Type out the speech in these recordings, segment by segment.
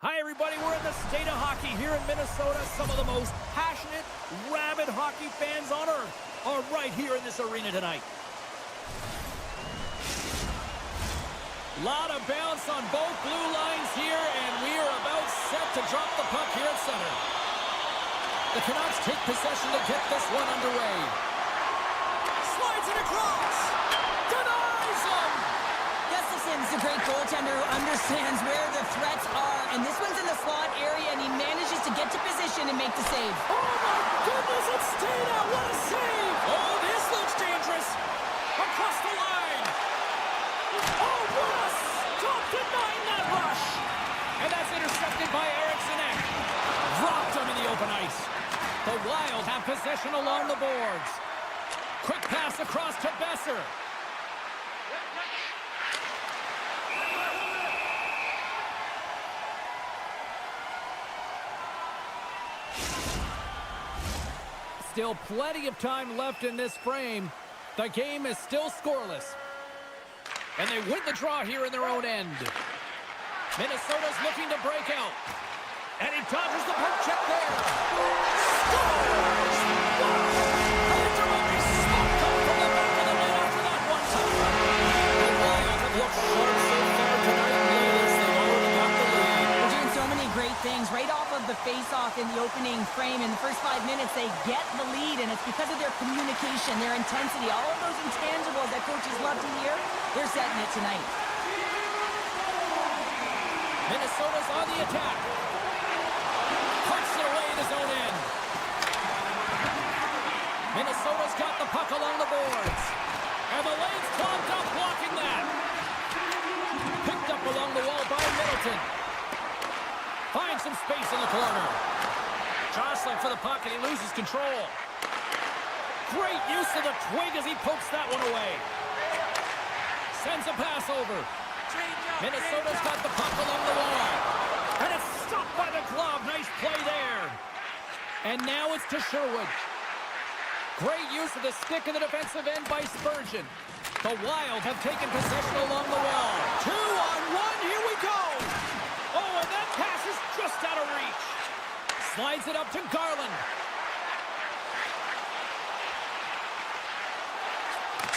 Hi, everybody. We're in the state of hockey here in Minnesota. Some of the most passionate, rabid hockey fans on earth are right here in this arena tonight. Lot of bounce on both blue lines here, and we are about set to drop the puck here at center. The Canucks take possession to get this one underway. Slides it across. Denies him. Gustafson's a great goaltender who understands where the threats are, and this one's in the slot area, and he manages to get to position and make the save. Oh, my goodness, it's stayed out. What a save. Oh, this looks dangerous. Across the line. Oh, what a stop denying that rush. And that's intercepted by Eriksson. Dropped him in the open ice. The Wild have possession along the boards. Quick pass across to Besser. Still plenty of time left in this frame. The game is still scoreless. And they win the draw here in their own end. Minnesota's looking to break out. And he dodges the poke check there. Scores! A literally smoke coming from the back of the net after that one time. The Wild have looked sharp so far tonight, ladies. They've already got the lead. They're doing so many great things. Right off of the face-off in the opening frame, in the first 5 minutes, they get the lead, and it's because of their communication, their intensity, all of those intangibles that coaches love to hear. They're setting it tonight. Minnesota's on the attack. Puts it away in his own end. Minnesota's got the puck along the boards. And the lane's clogged up, blocking that. Picked up along the wall by Middleton. Finds some space in the corner. Jostling for the puck, and he loses control. Great use of the twig as he pokes that one away. Sends a pass over. Minnesota's got the puck along the wall. And it's stopped by the glove. Nice play there. And now it's to Sherwood. Great use of the stick in the defensive end by Spurgeon. The Wild have taken possession along the wall. 2-on-1. Here we go. Oh, and that pass is just out of reach. Slides it up to Garland.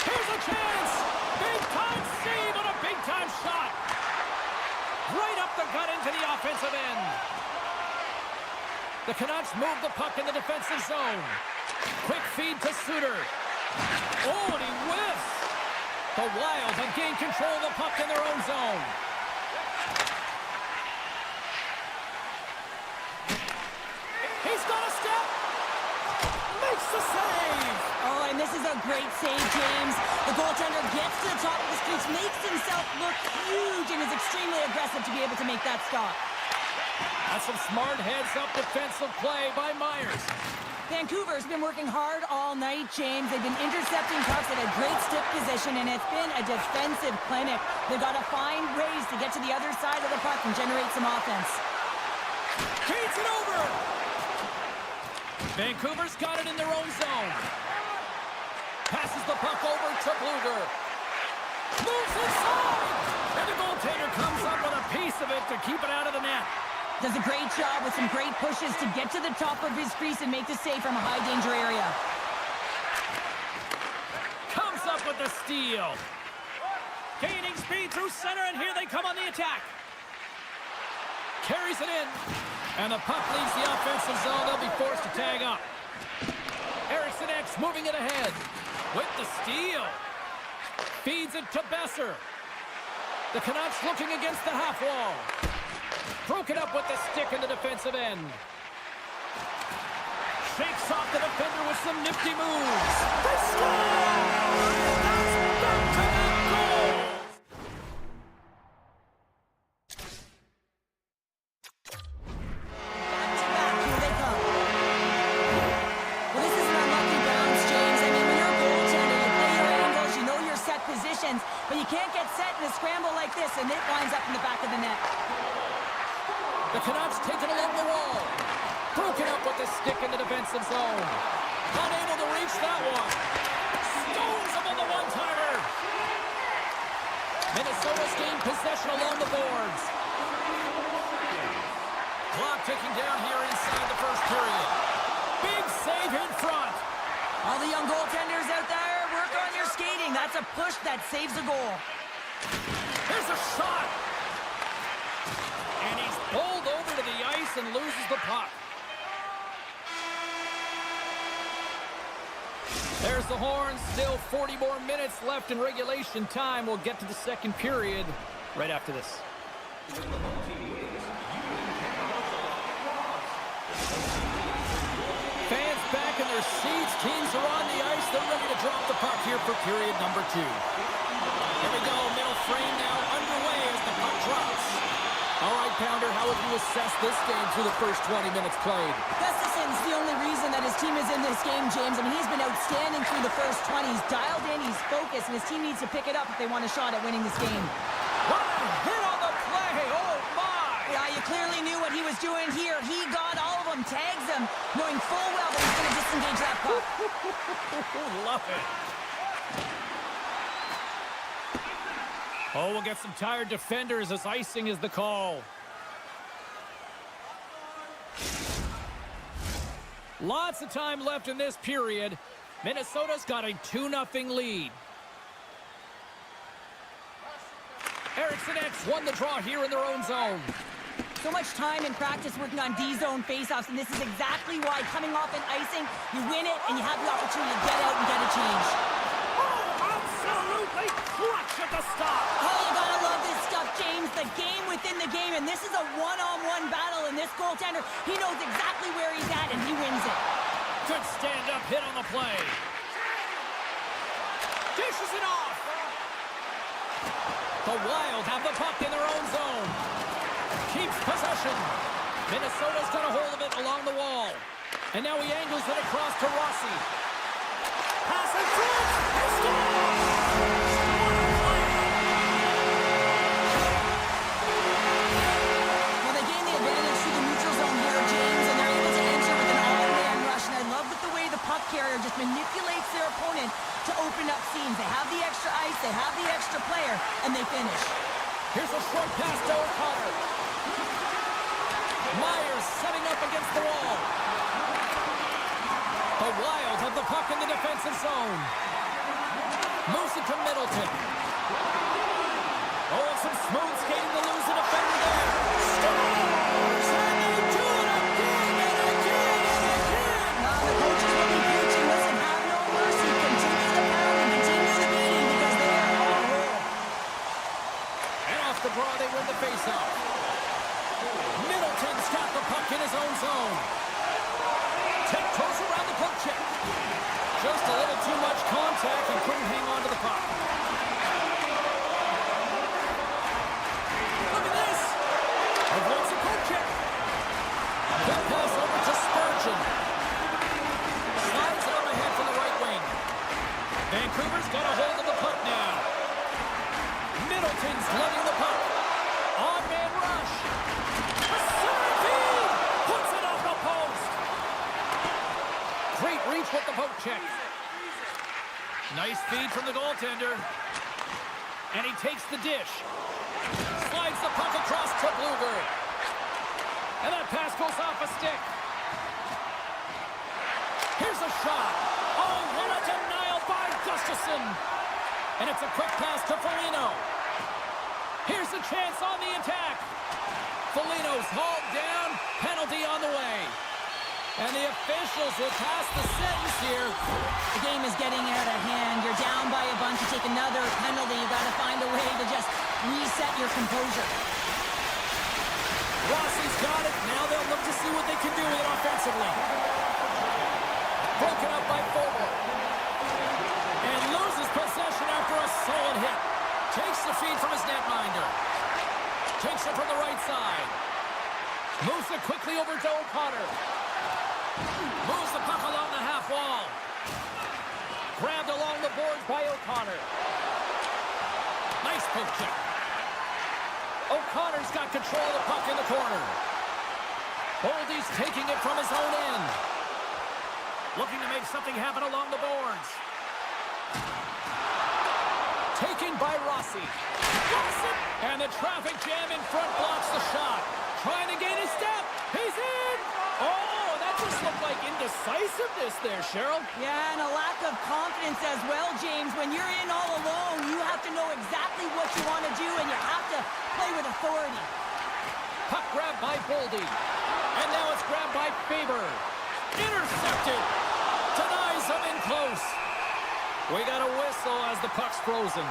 Here's a chance. Big-time save on a big-time shot. Right up the gut into the offensive end. The Canucks move the puck in the defensive zone. Quick feed to Suter. Oh, and he whiffs. The Wild have gained control of the puck in their own zone. He's got a step. Makes the save. Oh, and this is a great save, James. The goaltender gets to the top of the crease, makes himself look huge, and is extremely aggressive to be able to make that stop. That's some smart heads-up defensive play by Myers. Vancouver's been working hard all night, James. They've been intercepting pucks at a great stick position, and it's been a defensive clinic. They've got to find ways to get to the other side of the puck and generate some offense. Feeds it over. Vancouver's got it in their own zone. Passes the puck over to Bluger. Moves inside. And the goaltender comes up with a piece of it to keep it out of the net. Does a great job with some great pushes to get to the top of his crease and make the save from a high-danger area. Comes up with the steal. Gaining speed through center, and here they come on the attack. Carries it in. And the puck leaves the offensive zone. They'll be forced to tag up. Eriksson moving it ahead. With the steal. Feeds it to Besser. The Canucks looking against the half wall. Broken up with the stick in the defensive end. Shakes off the defender with some nifty moves. They score! That's back-to-back goals! Back-to-back, here they come. Well, this is an unlucky bounce, James. I mean, when you're a goaltender, you play your angles, you know your set positions, but you can't get set in a scramble like this, and it winds up in the back of the net. The Canucks take it along the wall. Broken up with the stick in the defensive zone. Unable to reach that one. Stones him on the one-timer. Minnesota's gained possession along the boards. Clock ticking down here inside the first period. Big save in front. All the young goaltenders out there, work on your skating. That's a push that saves a goal. Here's a shot. And he's bowled over to the ice and loses the puck. There's the horn. Still 40 more minutes left in regulation time. We'll get to the second period right after this. Fans back in their seats. Teams are on the ice. They're ready to drop the puck here for period number 2. Here we go. Middle frame now underway as the puck drops. All right, Pounder, how would you assess this game through the first 20 minutes played? Gustafson's the only reason that his team is in this game, James. I mean, he's been outstanding through the first 20. He's dialed in, he's focused, and his team needs to pick it up if they want a shot at winning this game. What a hit on the play! Oh, my! Yeah, you clearly knew what he was doing here. He got all of them, tags them, knowing full well that he's going to disengage that puck. Love it. Oh, we'll get some tired defenders as icing is the call. Lots of time left in this period. Minnesota's got a 2-0 lead. Eriksson X won the draw here in their own zone. So much time in practice working on D-zone faceoffs, and this is exactly why coming off an icing, you win it, and you have the opportunity to get out and get a change. Absolutely clutch at the stop. Oh, you gotta love this stuff, James. The game within the game, and this is a one-on-one battle, and this goaltender, he knows exactly where he's at, and he wins it. Good stand-up hit on the play. Dishes it off. The Wild have the puck in their own zone. Keeps possession. Minnesota's got a hold of it along the wall. And now he angles it across to Rossi. Pass and shoots. He scores! Well, they gain the advantage through the neutral zone here, James, and they're able to answer with an all-man rush. And I love the way the puck carrier just manipulates their opponent to open up seams. They have the extra ice, they have the extra player, and they finish. Here's a short pass to O'Connor. Myers setting up against the wall. The Wild have the puck in the defensive zone. Moves it to Middleton. Oh, some smooth skating to lose the defender there. Scores! And they do it again and again and again! Now the coaches will be preaching, listen, have no mercy. Continue the pound and continue the beating because they are on a roll. And off the draw, they win the faceoff. Middleton's got the puck in his own zone. Tiptoes around the poke check. Just a little too much contact and couldn't hang on to the puck. Look at this. Avoids a poke check. Good pass over to Spurgeon. Slides it on ahead from the right wing. Vancouver's got a hold of the puck now. Middleton's lugging the puck. On-man rush. A center feed. Puts it off the post. Great reach with the poke check. Nice feed from the goaltender. And he takes the dish. Slides the puck across to Blueger. And that pass goes off a stick. Here's a shot. Oh, what a denial by Gustafson. And it's a quick pass to Foligno. Here's a chance on the attack. Foligno's hauled down. Penalty on the way. And the officials will pass the sentence here. The game is getting out of hand. You're down by a bunch. You take another penalty. You got to find a way to just reset your composure. Rossi's got it. Now they'll look to see what they can do with it offensively. Broken up by Fogle. And loses possession after a solid hit. Takes the feed from his netminder. Takes it from the right side. Moves it quickly over to O'Connor. Moves the puck along the half wall. Grabbed along the boards by O'Connor. Nice poke check. O'Connor's got control of the puck in the corner. Boldy's taking it from his own end. Looking to make something happen along the boards. Taken by Rossi. And the traffic jam in front blocks the shot. Trying to gain a step. He's in! Oh, that just looked like indecisiveness there, Cheryl. Yeah, and a lack of confidence as well, James. When you're in all alone, you have to know exactly what you want to do, and you have to play with authority. Puck grabbed by Boldy. And now it's grabbed by Faber. Intercepted. Denies him in close. We got a whistle as the puck's frozen.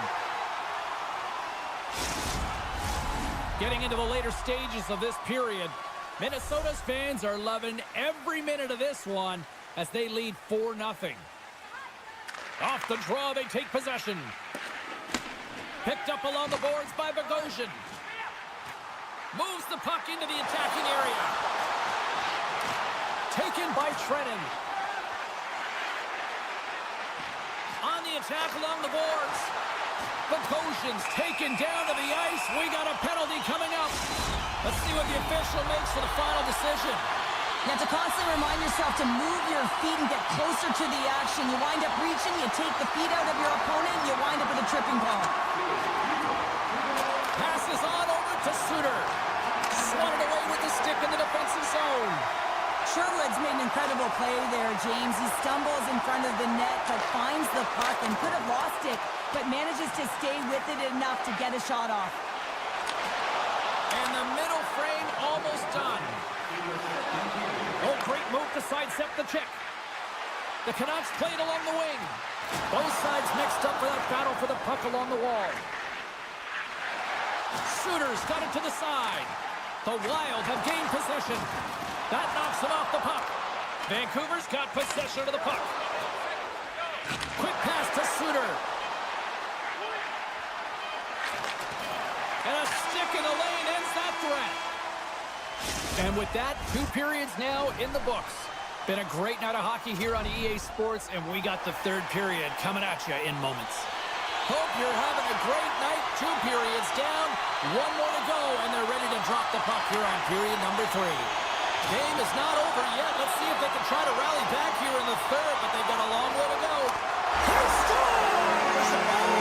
Getting into the later stages of this period, Minnesota's fans are loving every minute of this one as they lead 4-0. Off the draw, they take possession. Picked up along the boards by Bogosian. Moves the puck into the attacking area. Taken by Trennan. On the attack along the boards. Bogosian's taken down to the ice. We got a penalty coming up. Let's see what the official makes for the final decision. You have to constantly remind yourself to move your feet and get closer to the action. You wind up reaching, you take the feet out of your opponent, you wind up with a tripping call. Passes on over to Suter. Swatted away with the stick in the defensive zone. Sherwood's made an incredible play there, James. He stumbles in front of the net, but finds the puck and could have lost it, but manages to stay with it enough to get a shot off. And the middle frame almost done. Oh, great move to sidestep the check. The Canucks played along the wing. Both sides mixed up for that battle for the puck along the wall. Suter's got it to the side. The Wild have gained possession. That knocks it off the puck. Vancouver's got possession of the puck. Quick pass to Suter. And a stick in the lane ends that threat. And with that, 2 periods now in the books. Been a great night of hockey here on EA Sports, and we got the 3rd period coming at you in moments. Hope you're having a great night. 2 periods down, 1 more to go, and they're ready to drop the puck here on period number 3. Game is not over yet. Let's see if they can try to rally back here in the 3rd, but they've got a long way to go. He scores! Oh,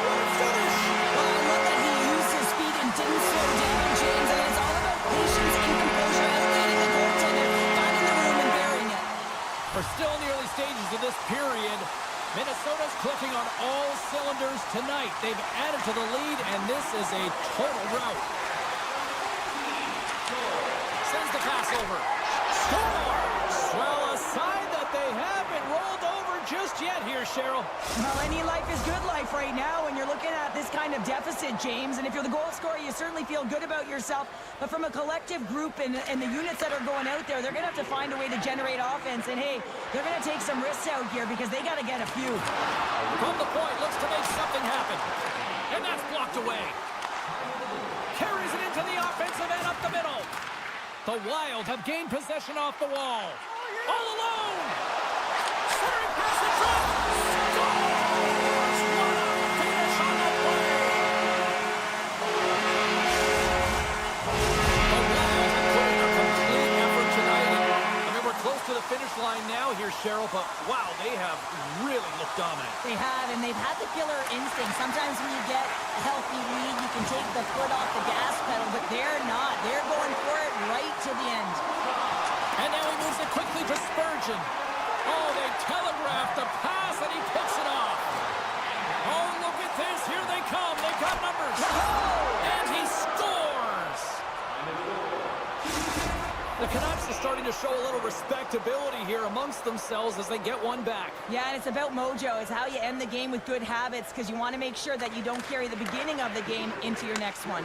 what a finish! Well, I love that he used his feet and didn't slow down, James, and it's all about patience and composure, elevating the goaltender, finding the room and burying it. We're still in the early stages of this period. Minnesota's clicking on all cylinders tonight. They've added to the lead, and this is a total rout. Sends the pass over. Scores! Well, a sign that they haven't rolled over just yet here, Cheryl. Well, any life is good life right now when you're looking at this kind of deficit, James. And if you're the goal scorer, you certainly feel good about yourself. But from a collective group and the units that are going out there, they're going to have to find a way to generate offense. And, hey, they're going to take some risks out here because they got to get a few. From the point, looks to make something happen. And that's blocked away. Carries it into the offensive end up the middle. The Wild have gained possession off the wall. All alone! Centering pass and drop! Scores! What a finish on the play! The Wild have put in a complete effort tonight. I mean, we're close to the finish line now here, Cheryl, but wow, they have really looked dominant. They have, and they've had the killer instinct. Sometimes when you get a healthy lead, you can take the foot off the gas pedal, but they're not. They're going for it right to the end. And now he moves it quickly to Spurgeon. Oh, they telegraphed the pass, and he picks it off. Oh, look at this. Here they come. They've got numbers. And he scores. The Canucks are starting to show a little respectability here amongst themselves as they get one back. Yeah, and it's about mojo. It's how you end the game with good habits because you want to make sure that you don't carry the beginning of the game into your next one.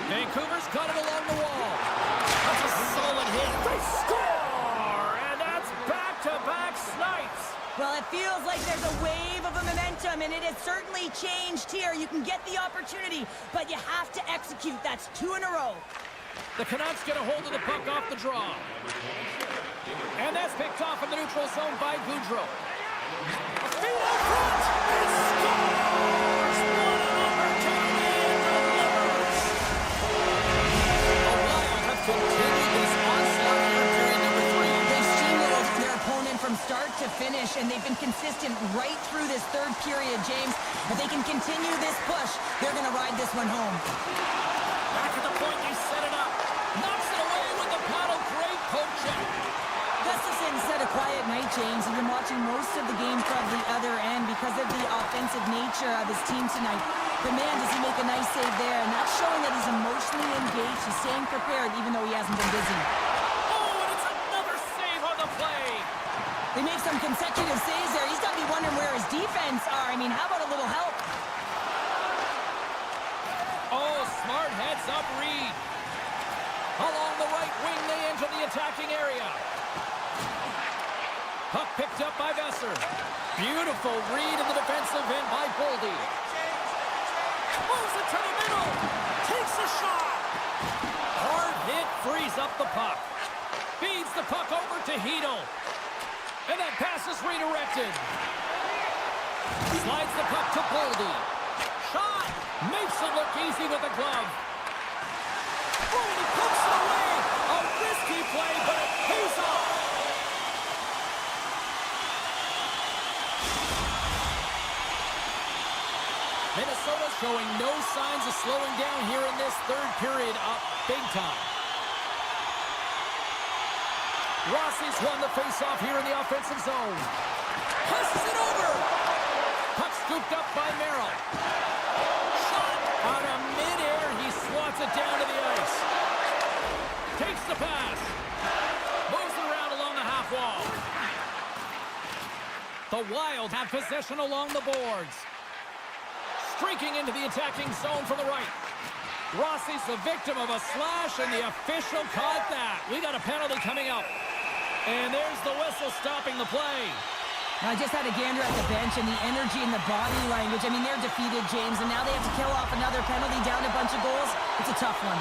Vancouver's got it along the wall. That's a solid hit. They score! And that's back-to-back snipes. Well, it feels like there's a wave of a momentum, and it has certainly changed here. You can get the opportunity, but you have to execute. That's 2 in a row. The Canucks get a hold of the puck off the draw. And that's picked off in the neutral zone by Goudreau. A feed out front! It scores! What an opportunity! It delivers! The Wild have continued this onslaught here in period number 3. They steamrolled their opponent from start to finish, and they've been consistent right through this 3rd period, James. If they can continue this push, they're going to ride this one home. Back at the point, they set it up. Knocks it away with the paddle. Great poke check. Gustafsson said a quiet night, James. He's been watching most of the game from the other end because of the offensive nature of his team tonight. But man, does he make a nice save there. And that's showing that he's emotionally engaged. He's staying prepared even though he hasn't been busy. Oh, and it's another save on the play. They make some consecutive saves there. He's got to be wondering where his defense are. I mean, how about a little help? Oh, smart heads-up read. Along the right wing, they enter the attacking area. Puck picked up by Vesser. Beautiful read in the defensive end by Boldy. Moves it to the middle. Takes a shot. Hard hit frees up the puck. Feeds the puck over to Hedel. And that pass is redirected. Slides the puck to Boldy. Shot. Makes it look easy with the glove. Oh, and he pokes it away. A risky play, but it pays off. Minnesota showing no signs of slowing down here in this third period, up big time. Rossi's won the faceoff here in the offensive zone. Passes it over. Puck scooped up by Merrill. Shot out of midair. He swats it down to the ice. Takes the pass. Moves it around along the half wall. The Wild have possession along the boards. Streaking into the attacking zone from the right. Rossi's the victim of a slash, and the official caught that. We got a penalty coming up. And there's the whistle stopping the play. I just had a gander at the bench, and the energy and the body language. I mean, they're defeated, James, and now they have to kill off another penalty, down a bunch of goals. It's a tough one.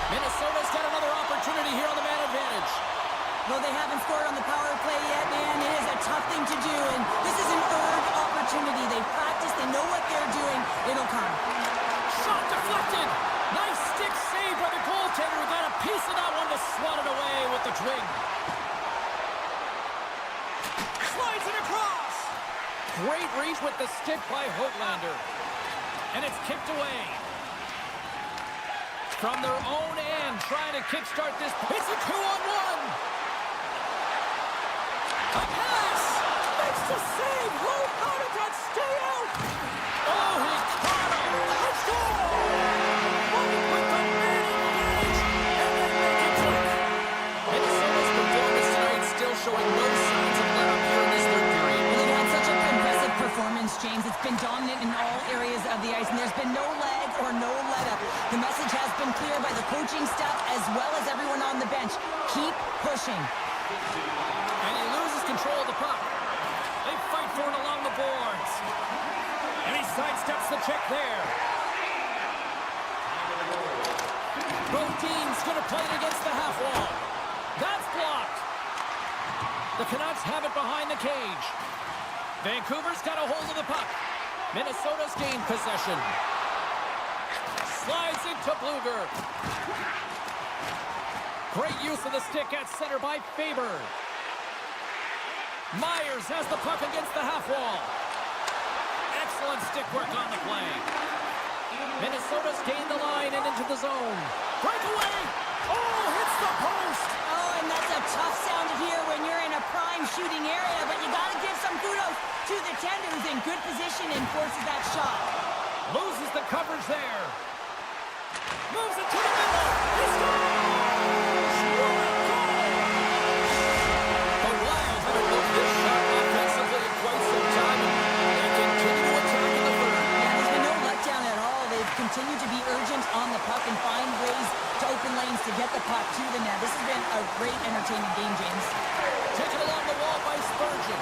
Minnesota's got another opportunity here on the man advantage. Though they haven't scored on the power play yet, man, it is a tough thing to do, and this is an earned opportunity. They practice, they know what they're doing. It'll come. Shot deflected. Nice stick save by the goaltender, who got a piece of that one to swat it away with the twig. Slides it across. Great reach with the stick by Hoglander. And it's kicked away. From their own end, trying to kickstart this. It's a 2-on-1. A pass. Makes the save. How did that stay out? Oh, he caught him. Let's go. Running with the man engaged. And they make it work. Minnesota's performance tonight still showing no signs of let up here in this third period. Well, they've had such a impressive performance, James. It's been dominant in all areas of the ice, and there's been no lag or no let-up. The message has been clear by the coaching staff as well as everyone on the bench. Keep pushing. And he loses control of the puck. They fight for it along the boards. And he sidesteps the check there. Brodin's going to play it against the half wall. That's blocked. The Canucks have it behind the cage. Vancouver's got a hold of the puck. Minnesota's gained possession. Slides it to Bluger. Great use of the stick at center by Faber. Myers has the puck against the half wall. Excellent stick work on the play. Minnesota's gained the line and into the zone. Breakaway! Oh, hits the post! Oh, and that's a tough sound to hear when you're in a prime shooting area, but you got to give some kudos to the tender who's in good position and forces that shot. Loses the coverage there. Moves it to the middle. He scores! What a goal! The Wild haven't looked this shot offensively in quite some time, and they continue to attack in the third. Yeah, there's been no letdown at all. They've continued to be urgent on the puck and find ways to open lanes to get the puck to the net. This has been a great, entertaining game, James. Taken along the wall by Spurgeon.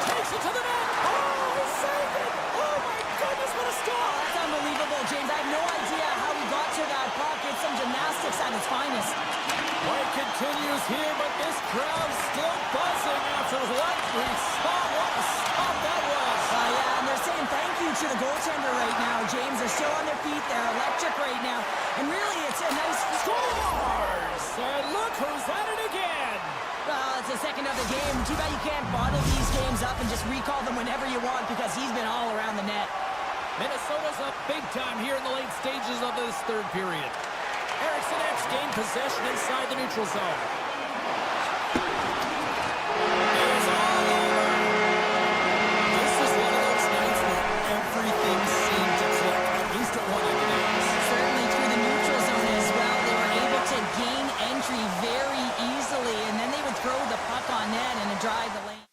Takes it to the net. Oh, he saved it. Oh, my goodness, what a stop. That's unbelievable, James. I have no idea how he got to that puck. It's some gymnastics at its finest. Fight continues here, but this crowd's still buzzing after what we saw. What a stop that was. Yeah, and they're saying thank you to the goaltender right now, James. They're still on their feet. They're electric right now. And really, it's a nice... Scores! And look who's at it again. Well, it's the second of the game. Too bad you can't bottle these games up and just recall them whenever you want because he's been all around the net. Minnesota's up big time here in the late stages of this third period. Eriksson X gained possession inside the neutral zone. It is all over. This is one of those nights where everything seemed to click, at least at one end of the ice. Certainly through the neutral zone as well. They were able to gain entry very easily, and then they would throw the puck on net and drive the lane.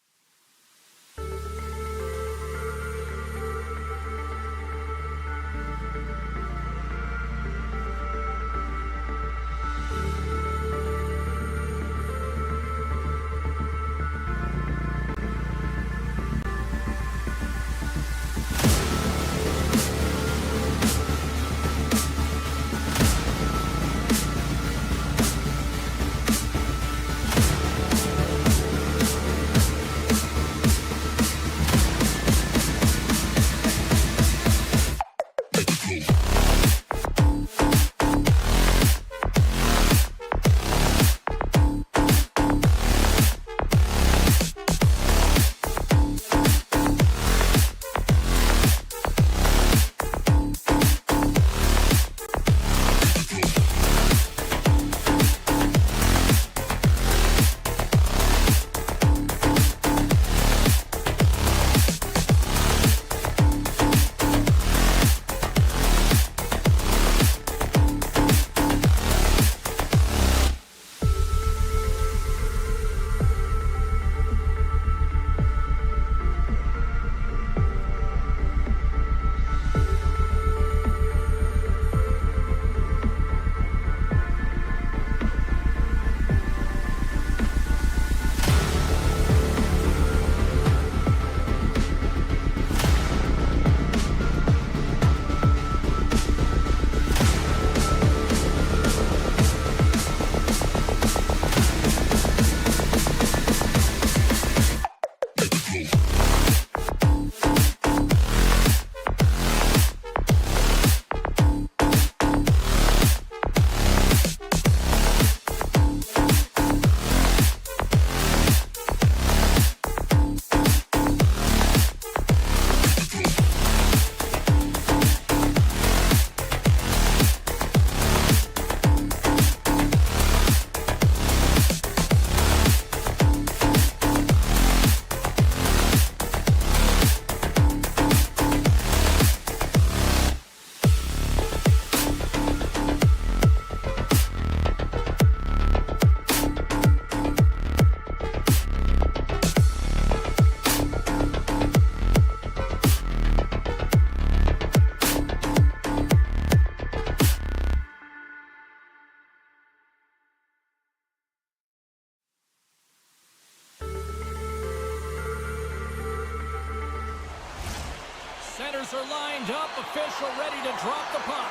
Centers are lined up, official ready to drop the puck.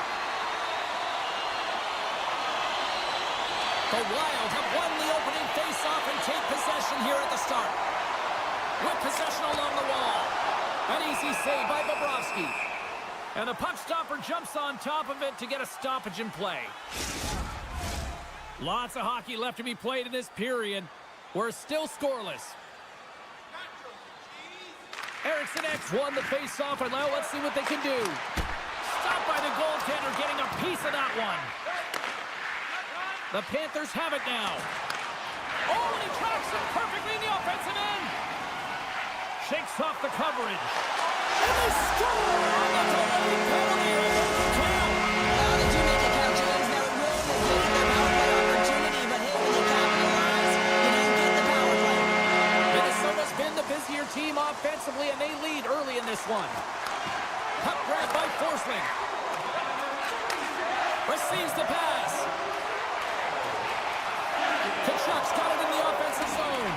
The Wild have won the opening faceoff and take possession here at the start. With possession along the wall. An easy save by Bobrovsky. And the puck stopper jumps on top of it to get a stoppage in play. Lots of hockey left to be played in this period. We're still scoreless. Eriksson X won the face-off, and now let's see what they can do. Stopped by the goaltender, getting a piece of that one. The Panthers have it now. Oh, and he tracks it perfectly in the offensive end. Shakes off the coverage. And they score on the delayed penalty. Count. Well, they do make it count, James. Now it really negated their power play opportunity, but hey, when you capitalize, you didn't get the power play. Minnesota's been the busier team offensively, and they lead early in this one. Puck grab by Forsling. Receives the pass. Canucks got it in the offensive zone.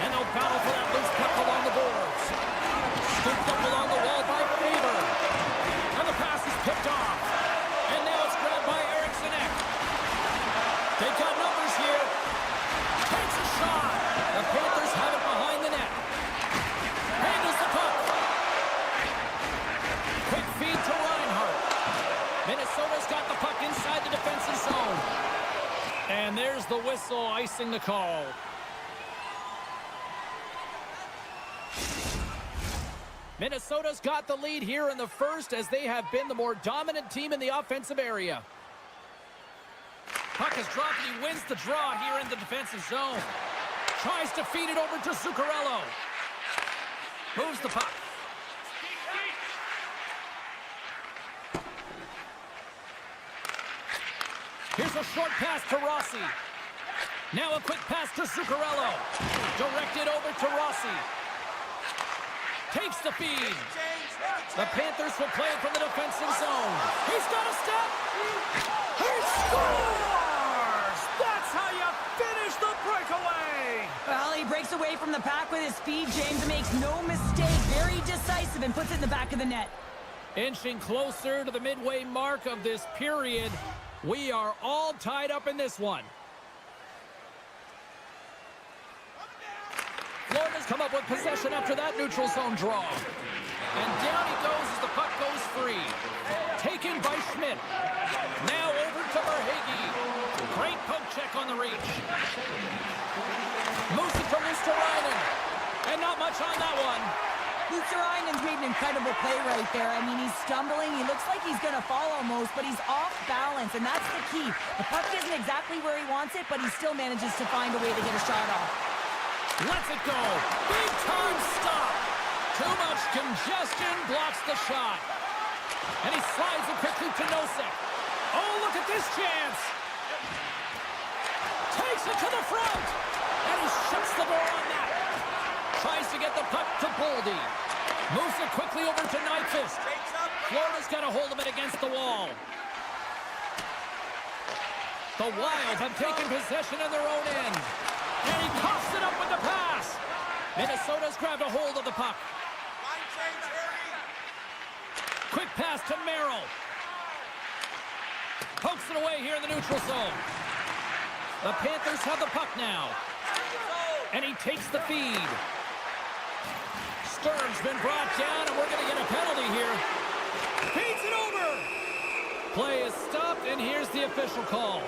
And they'll battle for that loose puck along the boards. Scooped up along the wall by Faber. And the pass is picked off. And now it's grabbed by Eriksson Ek. They've got numbers here. Takes a shot. The Panthers have it behind the net. Handles the puck. Quick feed to Reinhart. Minnesota's got the puck inside the defensive zone. And there's the whistle icing the call. Minnesota's got the lead here in the first as they have been the more dominant team in the offensive area. Puck is dropped and he wins the draw here in the defensive zone. Tries to feed it over to Zuccarello. Moves the puck. Here's a short pass to Rossi. Now a quick pass to Zuccarello. Directed over to Rossi. Takes the feed. The Panthers will play it from the defensive zone. He's got a step. He scores! That's how you finish the breakaway. Well, he breaks away from the pack with his speed, James, and makes no mistake. Very decisive and puts it in the back of the net. Inching closer to the midway mark of this period. We are all tied up in this one. Florida's come up with possession after that neutral zone draw. And down he goes as the puck goes free. Taken by Schmidt. Now over to Verhaeghe. Great poke check on the reach. Moves it to Luosterainen. And not much on that one. Luosterainen's made an incredible play right there. I mean, he's stumbling. He looks like he's going to fall almost, but he's off balance, and that's the key. The puck isn't exactly where he wants it, but he still manages to find a way to get a shot off. Lets it go. Big time stop. Too much congestion blocks the shot. And he slides it quickly to Nosek. Oh, look at this chance. Takes it to the front. And he shuts the door on that. Tries to get the puck to Boldy. Moves it quickly over to Nyquist. Florida's got a hold of it against the wall. The Wild have taken possession of their own end. And he coughs it up with the pass. Minnesota's grabbed a hold of the puck. Quick pass to Merrill. Pokes it away here in the neutral zone. The Panthers have the puck now. And he takes the feed. Sturm's been brought down, and we're going to get a penalty here. Feeds it over. Play is stopped, and here's the official call.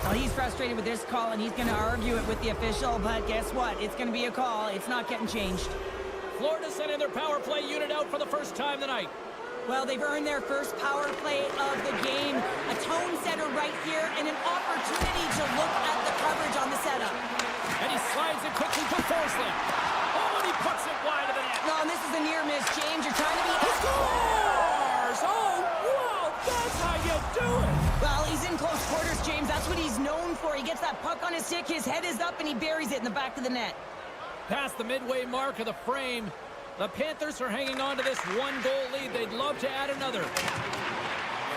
Well, he's frustrated with this call, and he's going to argue it with the official, but guess what? It's going to be a call. It's not getting changed. Florida sending their power play unit out for the first time tonight. Well, they've earned their first power play of the game. A tone setter right here, and an opportunity to look at the coverage on the setup. And he slides it quickly to Forsling. Oh, and he puts it wide of the net. No, and this is a near miss, James. You're trying to be... He scores! Oh, wow! That's how you do it! Well, he's in close quarters, James. That's what he's known for. He gets that puck on his stick, his head is up, and he buries it in the back of the net. Past the midway mark of the frame, the Panthers are hanging on to this one-goal lead. They'd love to add another.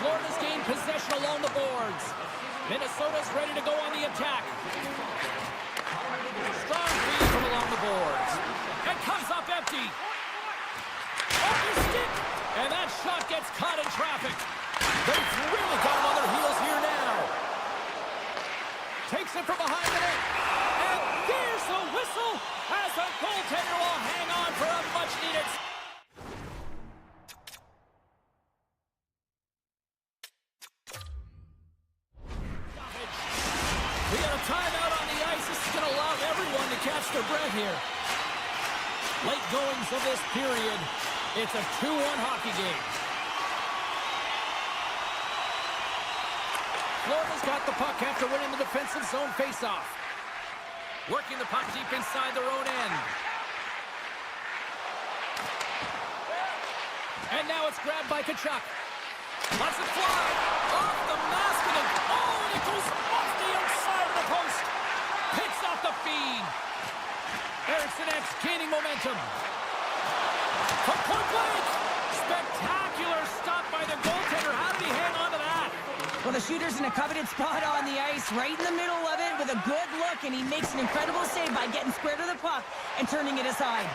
Florida's gained possession along the boards. Minnesota's ready to go on the attack. Strong feed from along the boards. And comes up empty. Off his stick. And that shot gets caught in traffic. They've really got him on their heels here now. Takes it from behind the net. And there's the whistle as the goaltender will hang on for a much-needed... We got a timeout on the ice. This is going to allow everyone to catch their breath here. Late goings of this period. It's a 2-1 hockey game. Florida's got the puck after winning the defensive zone faceoff. Working the puck deep inside their own end. And now it's grabbed by Tkachuk. Lets it fly. Off the mask of the... Oh, and it goes off the outside of the post. Picks off the feed. Eriksson X gaining momentum. From point blank. Spectacular stop by the goaltender. How did he hang on to that? Well, the shooter's in a coveted spot on the ice, right in the middle of it with a good look, and he makes an incredible save by getting square to the puck and turning it aside.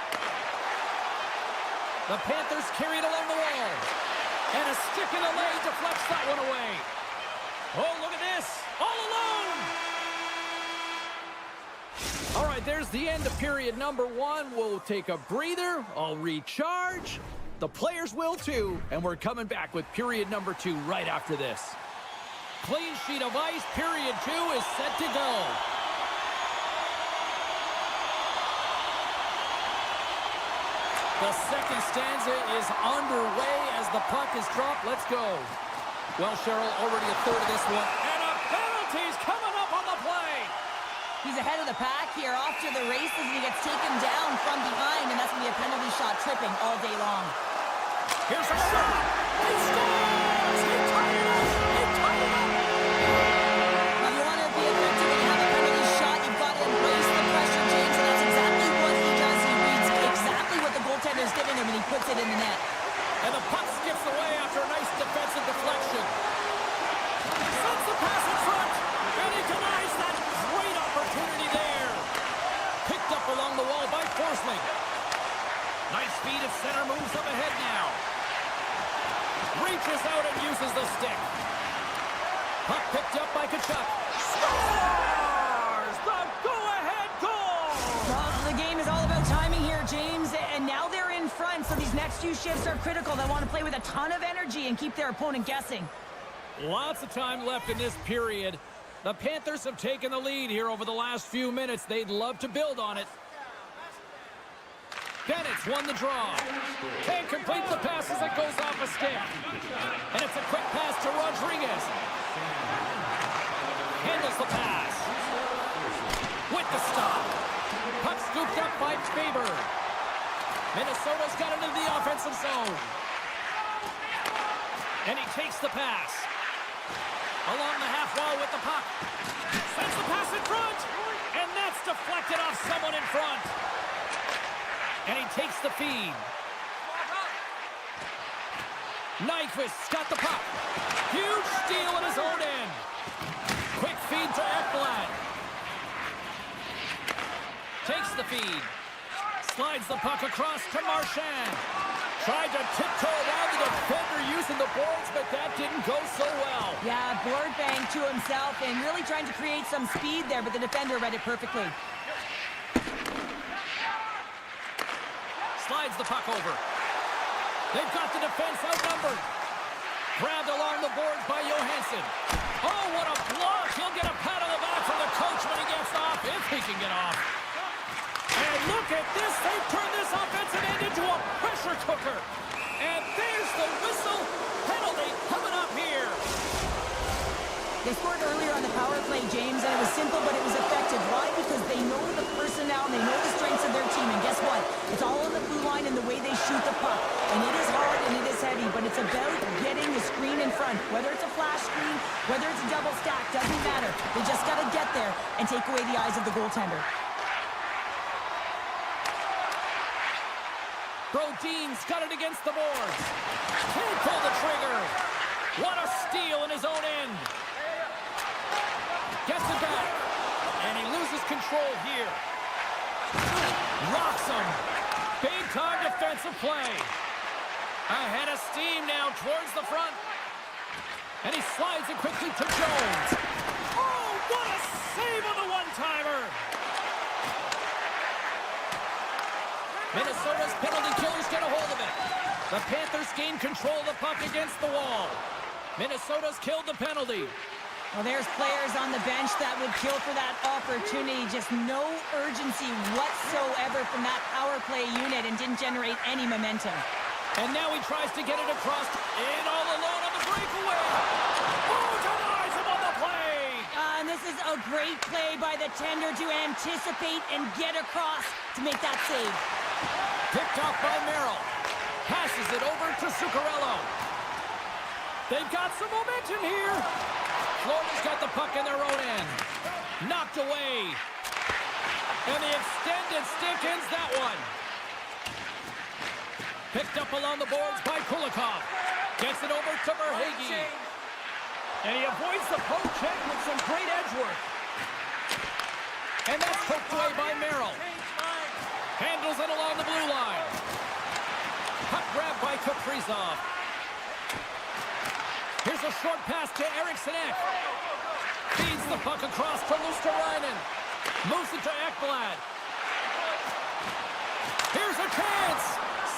The Panthers carry it along the wall. And a stick in the leg deflects that one away. Oh, look at this. All alone. All right, there's the end of period number 1. We'll take a breather. I'll recharge. The players will too. And we're coming back with period number 2 right after this. Clean sheet of ice. Period 2 is set to go. The second stanza is underway as the puck is dropped. Let's go. Well, Cheryl, already a third of this one. And a penalty's coming up on the play. He's ahead of the pack here, off to the races, and he gets taken down from behind, and that's going to be a penalty shot tripping all day long. Here's a shot. He scores! He tied it up! He tied it up! Now, you want to be effective when you have a penalty shot, you've got to embrace the pressure, James, and that's exactly what he does. He reads exactly what the goaltender's giving him, and he puts it in the net. And the puck skips away after a nice defensive deflection. Sends the pass in front, and he denies that great opportunity there. Picked up along the wall by Forsling. Nice speed at center, moves up ahead now. Reaches out and uses the stick. Puck picked up by Kachuk. Scores! The go-ahead goal! Well, the game is all about timing here, James, and now they're in front, so these next few shifts are critical. They want to play with a ton of energy and keep their opponent guessing. Lots of time left in this period. The Panthers have taken the lead here over the last few minutes. They'd love to build on it. Bennett's won the draw. Can't complete the pass as it goes off a stick. And it's a quick pass to Rodriguez. Handles the pass. With the stop. Puck scooped up by Faber. Minnesota's got into the offensive zone. And he takes the pass. Along the half wall with the puck. Sends the pass in front. And that's deflected off someone in front. And he takes the feed. Nyquist's got the puck. Huge steal at his own end. Quick feed to Ekblad. Takes the feed. Slides the puck across to Marchand. Tried to tiptoe around the defender using the boards, but that didn't go so well. Yeah, board bang to himself and really trying to create some speed there, but the defender read it perfectly. Slides the puck over. They've got the defense outnumbered. Grabbed along the boards by Johansson. Oh, what a block! He'll get a pat on the back from the coach when he gets off, if he can get off. And look at this. They've turned this offensive end into a pressure cooker. And there's the whistle. Penalty coming up here. They scored earlier on the power play, James, and it was simple, but it was effective. Why? Because they know the personnel, and they know the strengths of their team. And guess what? It's all on the blue line and the way they shoot the puck. And it is hard and it is heavy, but it's about getting the screen in front. Whether it's a flash screen, whether it's a double stack, doesn't matter. They just got to get there and take away the eyes of the goaltender. Brodin's got it against the boards. Can't pull the trigger. What a steal in his own end. Gets it back. And he loses control here. Rocks him. Big-time defensive play. Ahead of steam now towards the front. And he slides it quickly to Jones. Oh, what a save on the one-timer. Minnesota's penalty killers get a hold of it. The Panthers gain control of the puck against the wall. Minnesota's killed the penalty. Well, there's players on the bench that would kill for that opportunity. Just no urgency whatsoever from that power play unit and didn't generate any momentum. And now he tries to get it across in all alone on the breakaway. Oh, denies him on the play. And this is a great play by the tender to anticipate and get across to make that save. Picked off by Merrill. Passes it over to Zuccarello. They've got some momentum here. Florida's got the puck in their own end. Knocked away. And the extended stick ends that one. Picked up along the boards by Kulikov. Gets it over to Verhaeghe. And he avoids the poke check with some great edge work. And that's poked away by Merrill. Handles it along the blue line. Puck grab by Kaprizov. Here's a short pass to Eriksson Ek. Feeds the puck across to Luosterainen. Moves it to Ekblad. Here's a chance.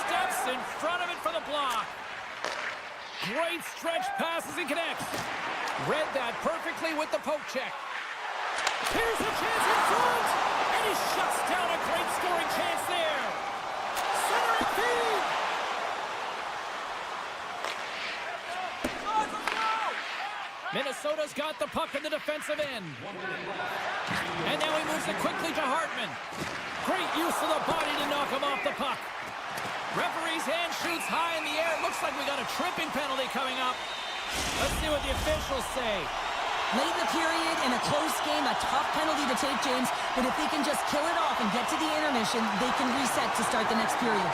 Steps in front of it for the block. Great stretch passes and connects. Read that perfectly with the poke check. Here's a chance in front. And he shuts down a great scoring chance there. Centering field. Minnesota's got the puck in the defensive end. And now he moves it quickly to Hartman. Great use of the body to knock him off the puck. Referee's hand shoots high in the air. Looks like we got a tripping penalty coming up. Let's see what the officials say. Late in the period, in a close game, a tough penalty to take, James. But if they can just kill it off and get to the intermission, they can reset to start the next period.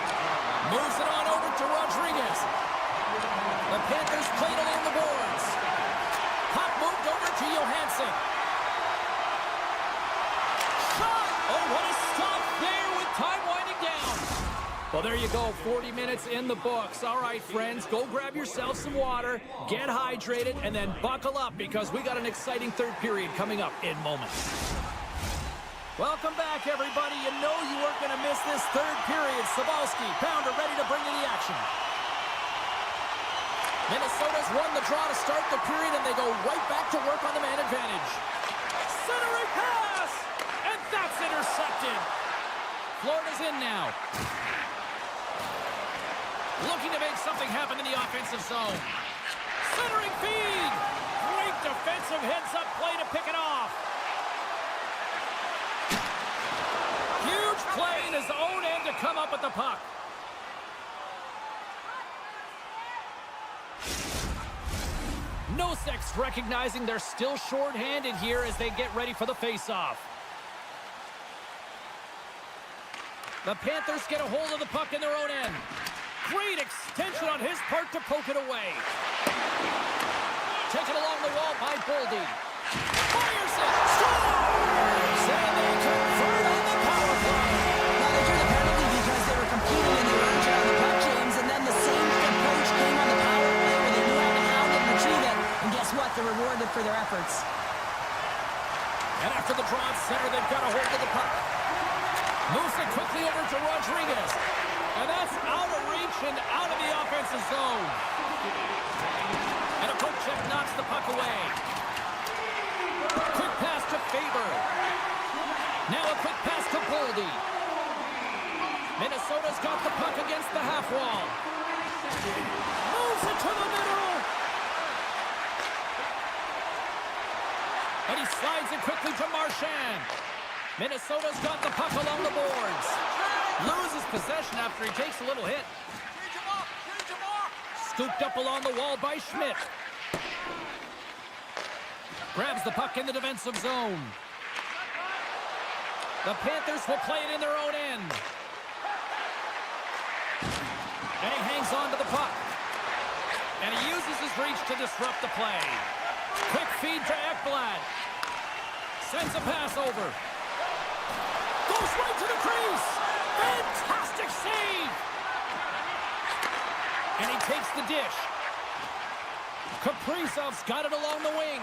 Moves it on over to Rodriguez. The Panthers played along the boards. Puck moved over to Johansson. Shot! Oh, what a stop there with time winding down. Well, there you go. 40 minutes in the books. All right, friends, go grab yourself some water, get hydrated, and then buckle up because we got an exciting third period coming up in moments. Welcome back, everybody. You know you weren't going to miss this third period. Sabalski, Pounder ready to bring in the action. Minnesota's won the draw to start the period, and they go right back to work on the man advantage. Centering pass! And that's intercepted. Florida's in now. Looking to make something happen in the offensive zone. Centering feed! Great defensive heads-up play to pick it off. Huge play in his own end to come up with the puck. Noseks recognizing they're still short-handed here as they get ready for the face-off. The Panthers get a hold of the puck in their own end. Great extension on his part to poke it away. Taken along the wall by Boldy. Fires it! Scores! And they convert on the power play. Now they drew the penalty because they were competing in the urge on the puck, James, and then the same approach came on the power play where they knew how to hound it and retrieve it. And guess what? They're rewarded for their efforts. And after the draw at center, they've got a hold of the puck. Moves it quickly over to Rodriguez. And that's out of reach and out of the offensive zone. And a poke check knocks the puck away. Quick pass to Faber. Now a quick pass to Boldy. Minnesota's got the puck against the half wall. Moves it to the middle. And he slides it quickly to Marchand. Minnesota's got the puck along the boards. Loses possession after he takes a little hit. Scooped up along the wall by Schmidt. Grabs the puck in the defensive zone. The Panthers will play it in their own end. And he hangs on to the puck. And he uses his reach to disrupt the play. Quick feed to Ekblad. Sends a pass over. Goes right to the crease. Fantastic save. And he takes the dish. Kaprizov's got it along the wing.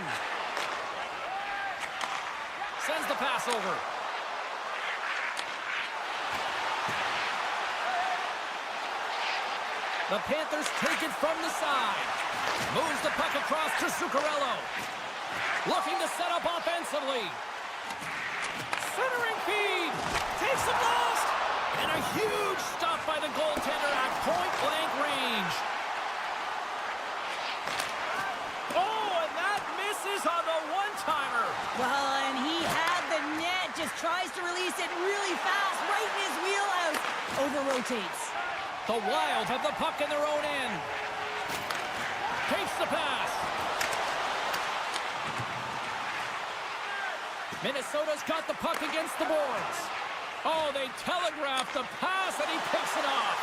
Sends the pass over. The Panthers take it from the side. Moves the puck across to Zuccarello. Looking to set up offensively. Centering feed. Takes the blast. And a huge stop by the goaltender at point-blank range. Oh, and that misses on the one-timer. Well, and he had the net. Just tries to release it really fast. Right in his wheelhouse. Over-rotates. The Wild have the puck in their own end. Takes the pass. Minnesota's got the puck against the boards. Oh, they telegraphed the pass, and he picks it off.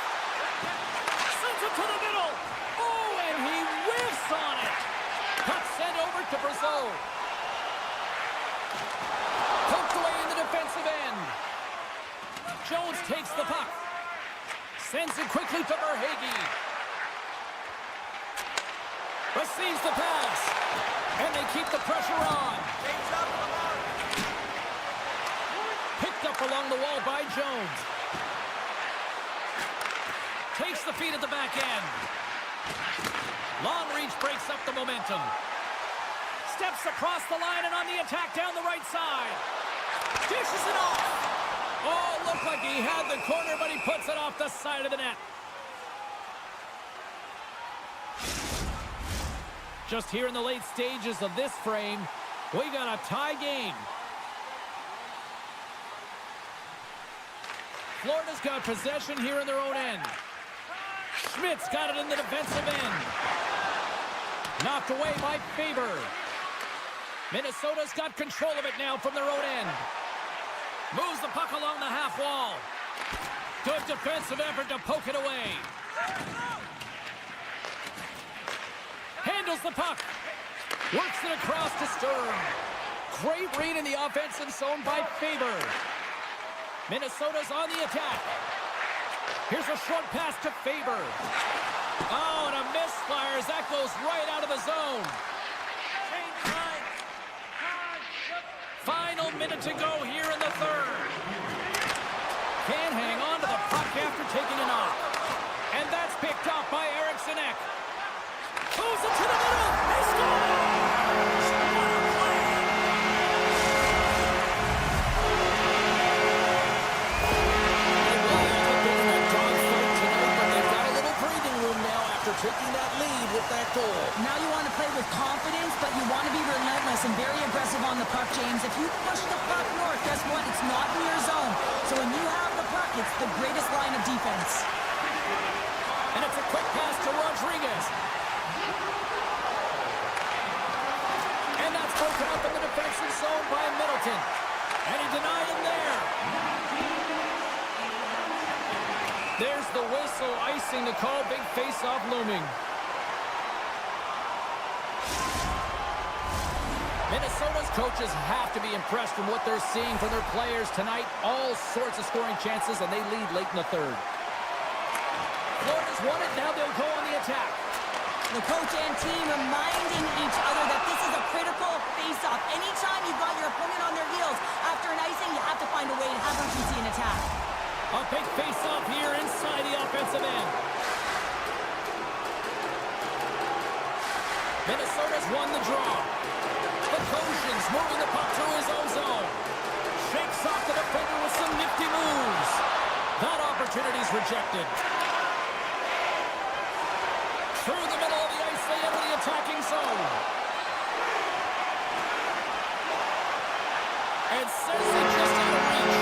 Sends it to the middle. Oh, and he whiffs on it. Puck sent over to Brazeau. Poked away in the defensive end. Jones takes the puck. Sends it quickly to Verhaeghe. Receives the pass. And they keep the pressure on. Picked up along the wall by Jones. Takes the feed at the back end. Long reach breaks up the momentum. Steps across the line and on the attack down the right side. Dishes it off. Oh, looked like he had the corner, but he puts it off the side of the net. Just here in the late stages of this frame, we got a tie game. Florida's got possession here in their own end. Schmidt's got it in the defensive end. Knocked away by Faber. Minnesota's got control of it now from their own end. Moves the puck along the half wall. Good defensive effort to poke it away. Handles the puck. Works it across to Stern. Great read in the offensive zone by Faber. Minnesota's on the attack. Here's a short pass to Faber. Oh, and a misfire as that goes right out of the zone. Final minute to go here in the third. Can't hang on to the puck after taking it off. And that's picked up by Eriksson Ek. Moves it to the middle. He scores! What a play! The Wild have been in a dogfight tonight, but they've got a little breathing room now after taking that lead with that goal. Now you want to play with confidence, but you want to be relentless and very aggressive on the puck, James. If you push the puck north, guess what? It's not in your zone. So when you have the puck, it's the greatest line of defense. And it's a quick pass to Rodriguez. And that's broken up in the defensive zone by Middleton. And he denied him there. There's the whistle, icing the call, big face-off looming. Minnesota's coaches have to be impressed from what they're seeing from their players tonight. All sorts of scoring chances, and they lead late in the third. Florida's won it, now they'll go on the attack. The coach and team reminding each other that this is a critical face-off. Anytime you've got your opponent on their heels after an icing, you have to find a way to have urgency in attack. A big face-off here inside the offensive end. Minnesota's won the draw. The Trojans moving the puck through his own zone. Shakes off the defender with some nifty moves. That opportunity's rejected. Through the middle of the ice, they enter the attacking zone. And says it just out of reach.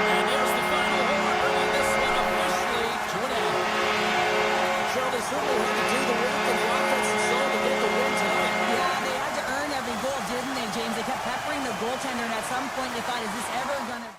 And there's the final horn, bringing this one officially to an end. Charlie certainly had to do the work in the offensive zone to get the win tonight. Yeah, they had to earn every goal, didn't they, James? They kept peppering the goaltender, and at some point they thought, is this ever going to...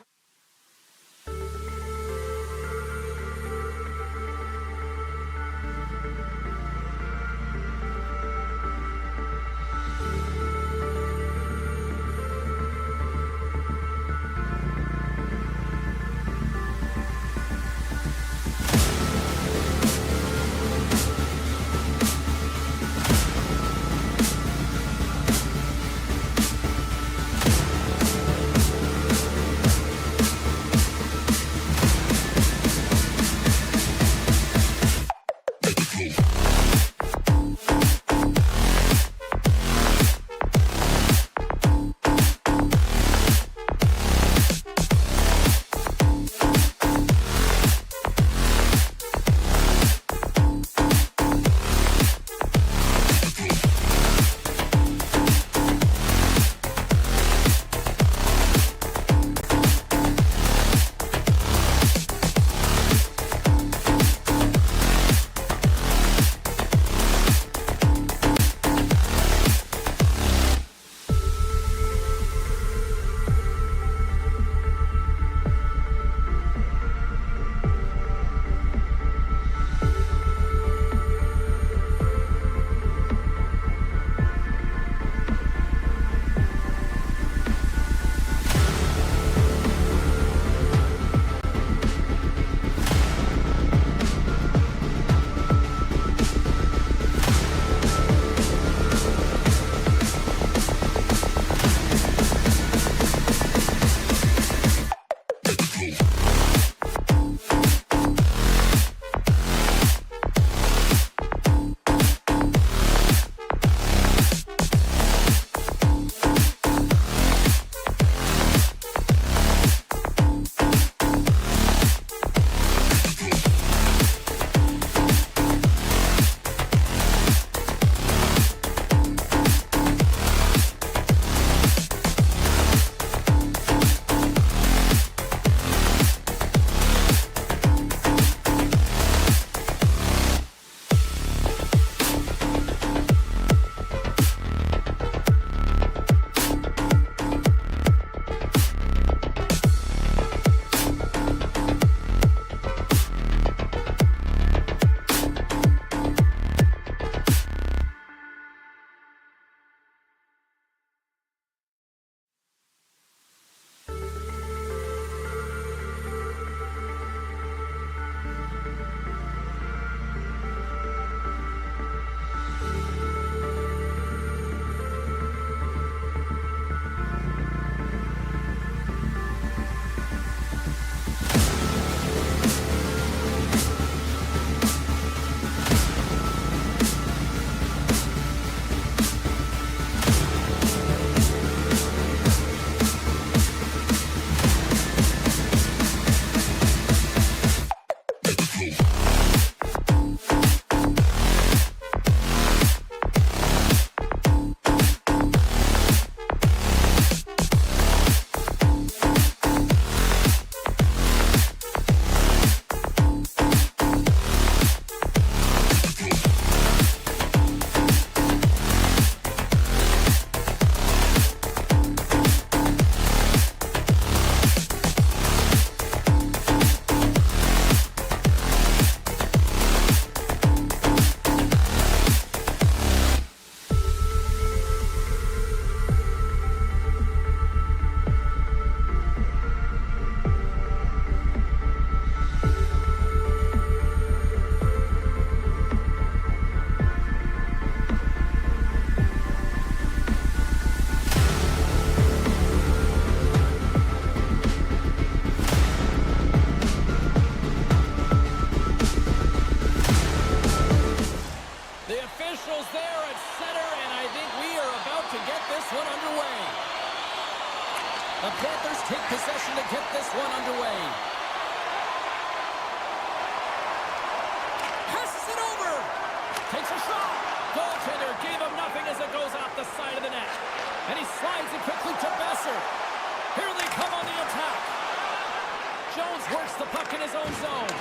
Jones works the puck in his own zone.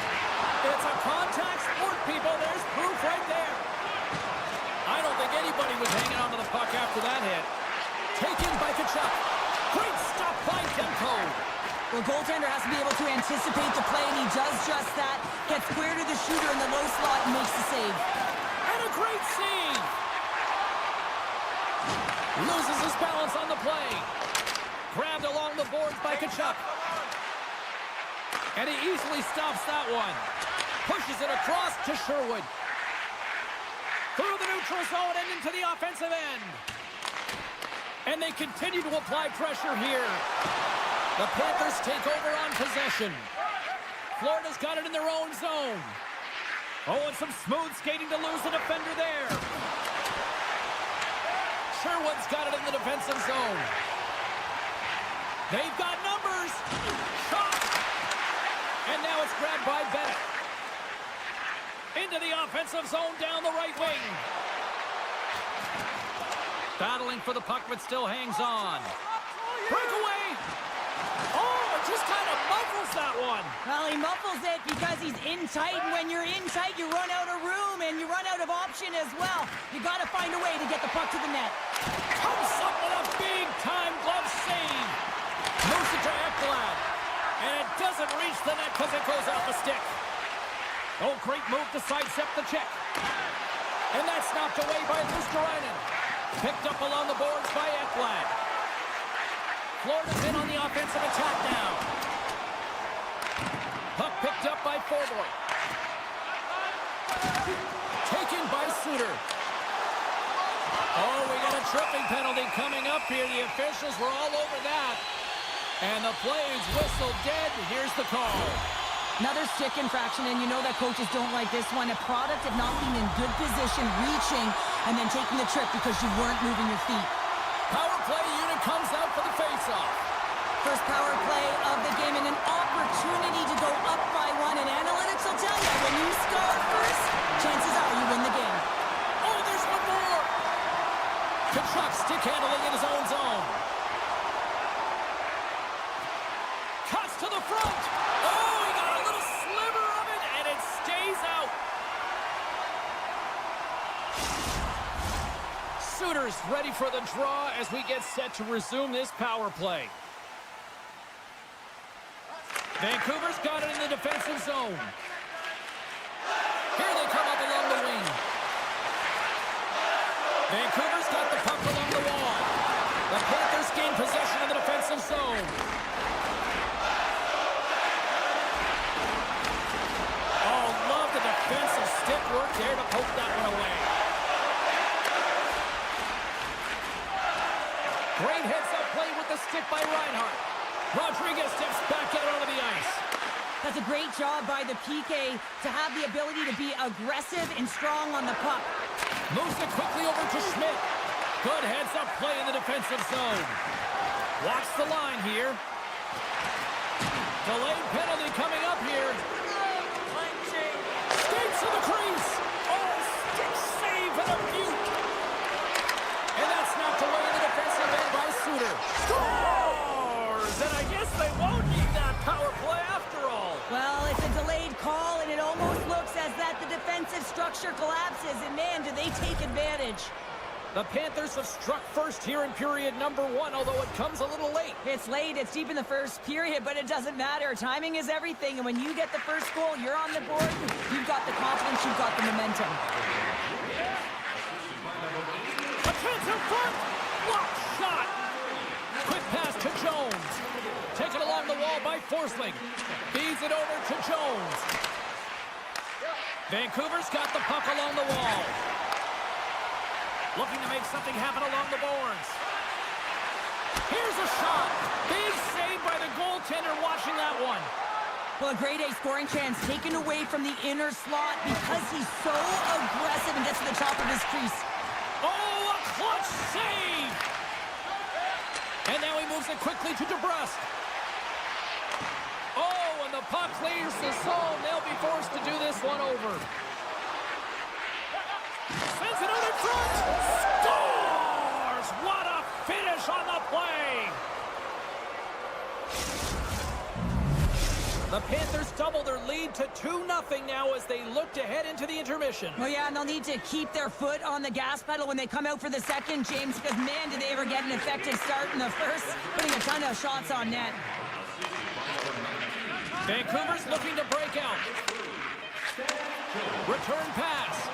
It's a contact sport, people. There's proof right there. I don't think anybody was hanging on to the puck after that hit. Taken by Kachuk. Great stop by Demko. Well, goaltender has to be able to anticipate the play, and he does just that. Gets square to the shooter in the low slot and makes the save. And a great save. Loses his balance on the play. Grabbed along the boards by Kachuk. And he easily stops that one. Pushes it across to Sherwood. Through the neutral zone and into the offensive end. And they continue to apply pressure here. The Panthers take over on possession. Florida's got it in their own zone. Oh, and some smooth skating to lose the defender there. Sherwood's got it in the defensive zone. They've got numbers. Shot. And now it's grabbed by Bennett. Into the offensive zone down the right wing. Battling for the puck, but still hangs on. Breakaway. Oh, it just kind of muffles that one. Well, he muffles it because he's in tight, and when you're in tight, you run out of room, and you run out of option as well. You got to find a way to get the puck to the net. Comes up with a big-time glove save. Moves it to Ekblad. And it doesn't reach the net because it goes off the stick. Oh, great move to sidestep the check. And that's knocked away by Luosterainen. Picked up along the boards by Ekblad. Florida's in on the offensive attack now. Puck picked up by Forboy. Taken by Suter. Oh, we got a tripping penalty coming up here. The officials were all over that. And the play's whistle dead. Here's the call. Another stick infraction, and you know that coaches don't like this one. A product of not being in good position, reaching, and then taking the trip because you weren't moving your feet. Power play unit comes out for the faceoff. First power play of the game, and an opportunity to go up by one. And analytics will tell you, when you score first, chances are you win the game. Oh, there's one more. Kachuk stick handling in his own zone. Cuts to the front. Oh, he got a little sliver of it, and it stays out. Suter's ready for the draw as we get set to resume this power play. Vancouver's got it in the defensive zone. Here they come up along the wing. Vancouver's got the puck along the wall. The Panthers gain possession of the defensive zone. Oh, love the defensive stick work there to poke that one away. Great heads-up play with the stick by Reinhart. Rodriguez steps back out onto the ice. That's a great job by the PK to have the ability to be aggressive and strong on the puck. Moves it quickly over to Schmidt. Good heads-up play in the defensive zone. Watch the line here. Delayed penalty coming up here. Skates to the crease. Oh, stick save and a butte. And that's knocked away in the defensive end by Suter. Scores! And I guess they won't need that power play after all. Well, it's a delayed call, and it almost looks as that the defensive structure collapses, and man, do they take advantage. The Panthers have struck first here in period number 1, although it comes a little late. It's late, it's deep in the first period, but it doesn't matter. Timing is everything, and when you get the first goal, you're on the board. You've got the confidence, you've got the momentum. A chance in front! Block shot! Quick pass to Jones. Taken along the wall by Forsling. Feeds it over to Jones. Vancouver's got the puck along the wall. Looking to make something happen along the boards. Here's a shot. Big save by the goaltender watching that one. Well, a grade A scoring chance taken away from the inner slot because he's so aggressive and gets to the top of his crease. Oh, a clutch save! And now he moves it quickly to DeBrusque. Oh, and the puck clears the zone. They'll be forced to do this one over. Sends it out in front. Scores! What a finish on the play! The Panthers double their lead to 2-0 now as they look to head into the intermission. Well, yeah, and they'll need to keep their foot on the gas pedal when they come out for the second, James, because, man, did they ever get an effective start in the first, putting a ton of shots on net. Vancouver's looking to break out. Return pass.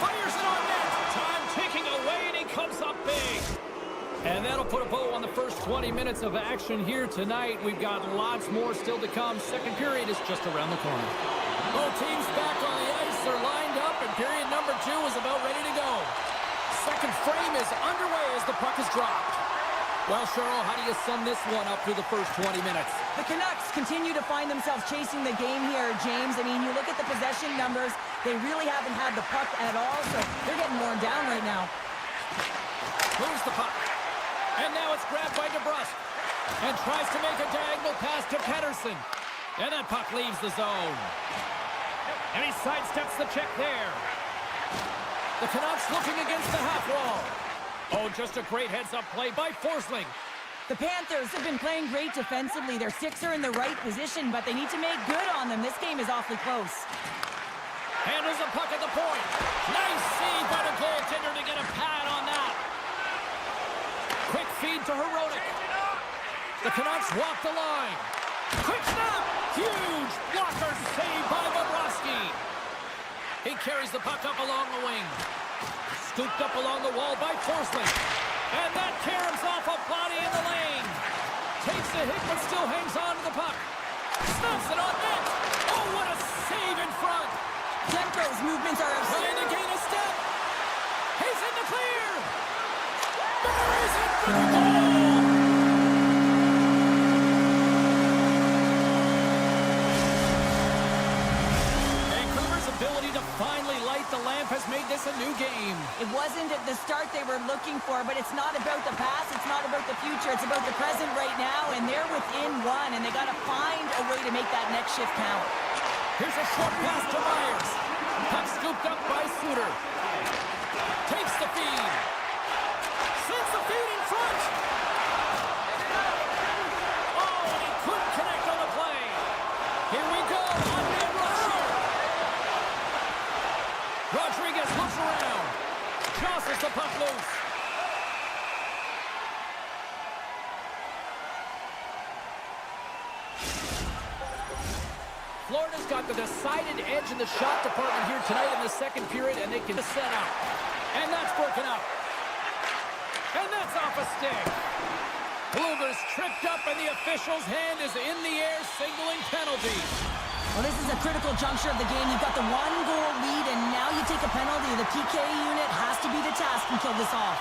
Fires it on net. Time ticking away, and he comes up big. And that'll put a bow on the first 20 minutes of action here tonight. We've got lots more still to come. Second period is just around the corner. Both teams back on the ice. They're lined up, and period number 2 is about ready to go. Second frame is underway as the puck is dropped. Well, Cheryl, how do you sum this one up through the first 20 minutes? The Canucks continue to find themselves chasing the game here, James. I mean, you look at the possession numbers, they really haven't had the puck at all, so they're getting worn down right now. Moves the puck. And now it's grabbed by DeBrusque. And tries to make a diagonal pass to Pettersson. And that puck leaves the zone. And he sidesteps the check there. The Canucks looking against the half wall. Oh, just a great heads-up play by Forsling. The Panthers have been playing great defensively. Their sticks are in the right position, but they need to make good on them. This game is awfully close. Handles the puck at the point. Nice save by the goaltender to get a pad on that. Quick feed to Herodic. The Canucks walk the line. Quick snap. Huge blocker save by Bobrovsky. He carries the puck up along the wing. Scooped up along the wall by Forsling. And that caroms off a body in the lane. Takes a hit but still hangs on to the puck. Snaps it on net. Oh, what a save in front. Demko's movements are Trying to gain a step. He's in the clear. Buries it for the goal. Vancouver's ability to finally light the lamp has made this a new game. It wasn't at the start they were looking for, but it's not about the past, it's not about the future, it's about the present right now, and they're within one, and they got to find a way to make that next shift count. Here's a short pass to Myers. Puck scooped up by Suter. Takes the feed. Sends the feed in front. Oh, and he couldn't connect on the play. Here we go. On-man rusher. Rodriguez looks around. Jostles the puck loose. Florida's got the decided edge in the shot department here tonight in the second period, and they can set up. And that's broken up. And that's off a stick. Blueger's tripped up, and the official's hand is in the air, signaling penalty. Well, this is a critical juncture of the game. You've got the 1-goal lead, and now you take a penalty. The PK unit has to be the task and kill this off.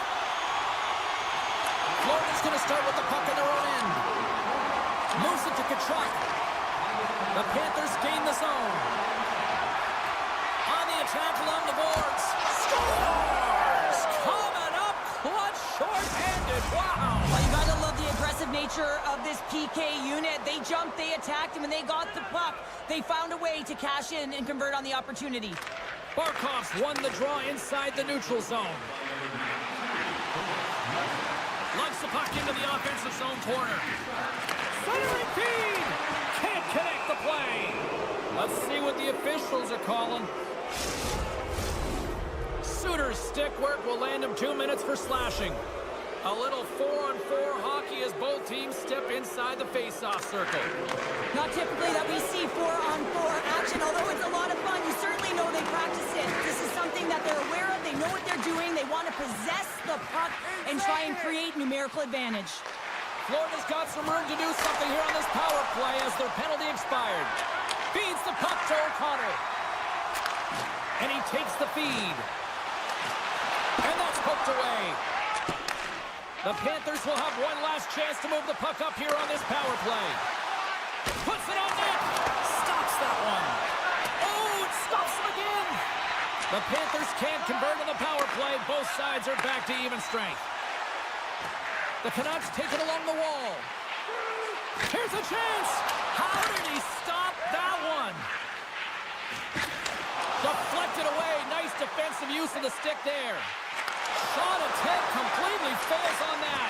Florida's going to start with the puck in their own end. Moves it to Kachuk. The Panthers gain the zone. On the attack along the boards. Scores! Coming up clutch, short-handed. Wow! Well, you got to love the aggressive nature of this PK unit. They jumped, they attacked, and when they got the puck, they found a way to cash in and convert on the opportunity. Barkov's won the draw inside the neutral zone. Lugs the puck into the offensive zone corner. Centering feed! Can't connect the play. Let's see what the officials are calling. Suter's stick work will land him 2 minutes for slashing. A little 4-on-4 hockey as both teams step inside the face-off circle. Not typically that we see 4-on-4 action, although it's a lot of fun. You certainly know they practice it. This is something that they're aware of. They know what they're doing. They want to possess the puck and try and create numerical advantage. Florida's got some room to do something here on this power play as their penalty expired. Feeds the puck to O'Connor. And he takes the feed. And that's poked away. The Panthers will have one last chance to move the puck up here on this power play. Puts it on net. Stops that one. Oh, it stops him again. The Panthers can't convert on the power play. Both sides are back to even strength. The Canucks take it along the wall. Here's a chance. How did he stop that one? Deflected away. Nice defensive use of the stick there. Shot attempt completely fails on that.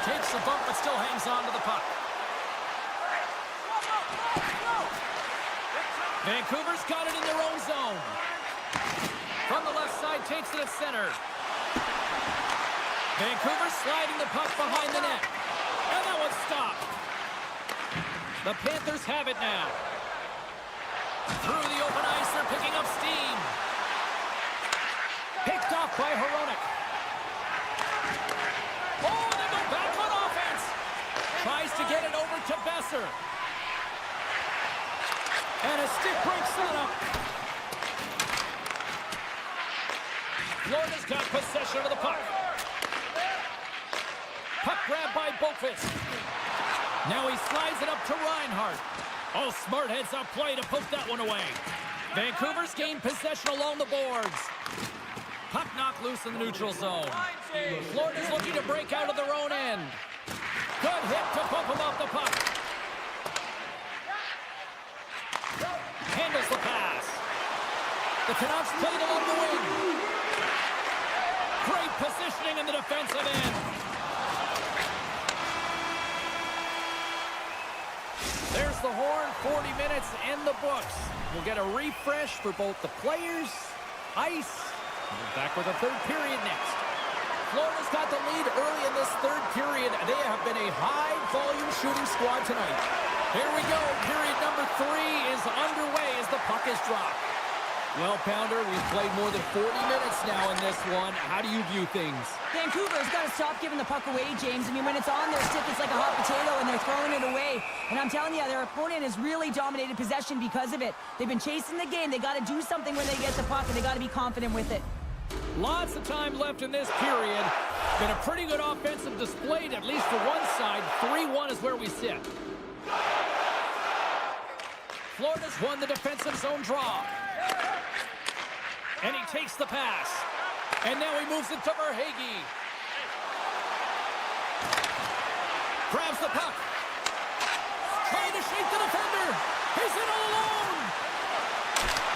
Takes the bump but still hangs on to the puck. Vancouver's got it in their own zone. From the left side, takes it at center. Vancouver sliding the puck behind the net. And that one's stopped. The Panthers have it now. Through the open ice, they're picking up steam. Picked off by Hronek. Oh, they go back on offense. Tries to get it over to Besser. And a stick break setup. Florida's got possession of the puck. Puck grab by Boqvist. Now he slides it up to Reinhart. Oh, smart heads-up play to poke that one away. Vancouver's gained possession along the boards. Puck knocked loose in the neutral zone. Florida's looking to break out of their own end. Good hit to bump him off the puck. Handles the pass. The Canucks played along the wing. Great positioning in the defensive end. There's the horn. 40 minutes in the books. We'll get a refresh for both the players, ice, and we're back with a third period next. Florida's got the lead early in this third period. They have been a high-volume shooting squad tonight. Here we go. Period number 3 is underway as the puck is dropped. Well, Pounder, we've played more than 40 minutes now in this one. How do you view things? Vancouver's got to stop giving the puck away, James. I mean, when it's on their stick, it's like a hot potato, and they're throwing it away. And I'm telling you, their opponent has really dominated possession because of it. They've been chasing the game. They got to do something when they get the puck, and they got to be confident with it. Lots of time left in this period. Been a pretty good offensive display, at least for one side. 3-1 is where we sit. Florida's won the defensive zone draw. And he takes the pass. And now he moves it to Verhaeghe. Grabs the puck. Trying to shake the defender. He's in all alone.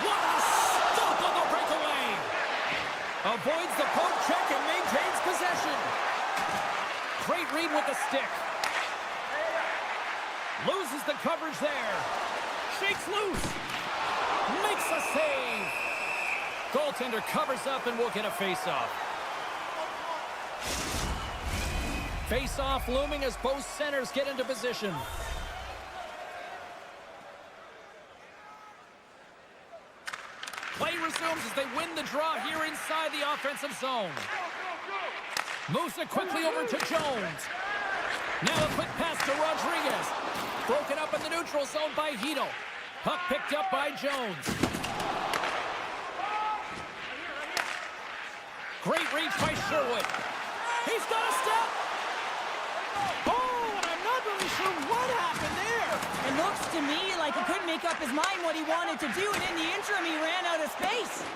What a stop on the breakaway. Avoids the poke check and maintains possession. Great read with the stick. Loses the coverage there. Shakes loose. Makes a save. Goaltender covers up and we'll get a face-off. Face-off looming as both centers get into position. Play resumes as they win the draw here inside the offensive zone. Moves it quickly over to Jones. Now a quick pass to Rodriguez. Broken up in the neutral zone by Hito. Puck picked up by Jones. Great reach by Sherwood. He's got a step. Oh, and I'm not really sure what happened there. It looks to me like he couldn't make up his mind what he wanted to do, and in the interim, he ran out of space.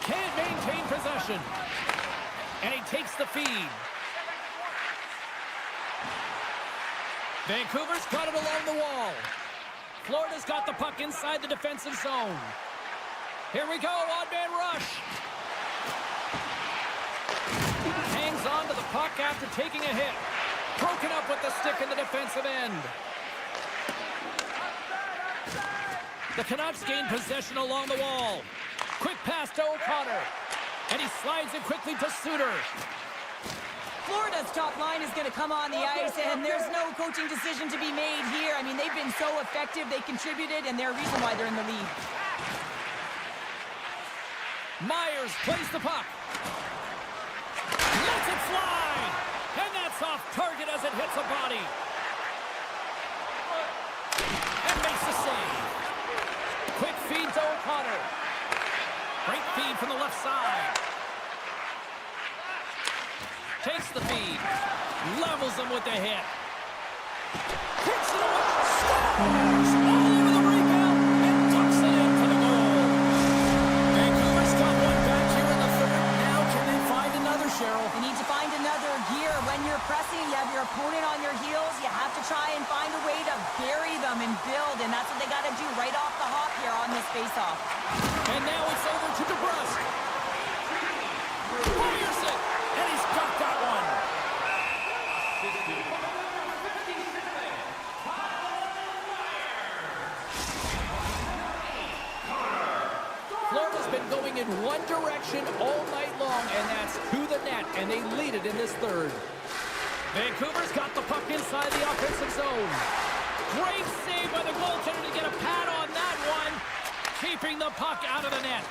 Can't maintain possession. And he takes the feed. Vancouver's got it along the wall. Florida's got the puck inside the defensive zone. Here we go, odd-man rush. Hangs on to the puck after taking a hit. Broken up with the stick in the defensive end. The Canucks gain possession along the wall. Quick pass to O'Connor. And he slides it quickly to Suter. Florida's top line is going to come on the ice, and there's no coaching decision to be made here. I mean, they've been so effective, they contributed, and they're a reason why they're in the lead. Myers plays the puck. Lets it fly. And that's off target as it hits a body. And makes the save. Quick feed to O'Connor. Great feed from the left side. Takes the feed. Levels him with the hit. Kicks it away. Scores! All over the rebound. And ducks it in for the goal. Vancouver's got one back here in the third. Now can they find another, Cheryl? You need to find another gear. When you're pressing, you have your opponent on your heels. You have to try and find a way to bury them and build, and that's what they got to do right off the hop here on this faceoff. And now it's over to DeBrusque. Fires it, and he's got that one. Florida's been going in one direction all night long, and that's to the net, and they lead it in this third. Vancouver's got the puck inside the offensive zone. Great save by the goaltender to get a pad on that one, keeping the puck out of the net.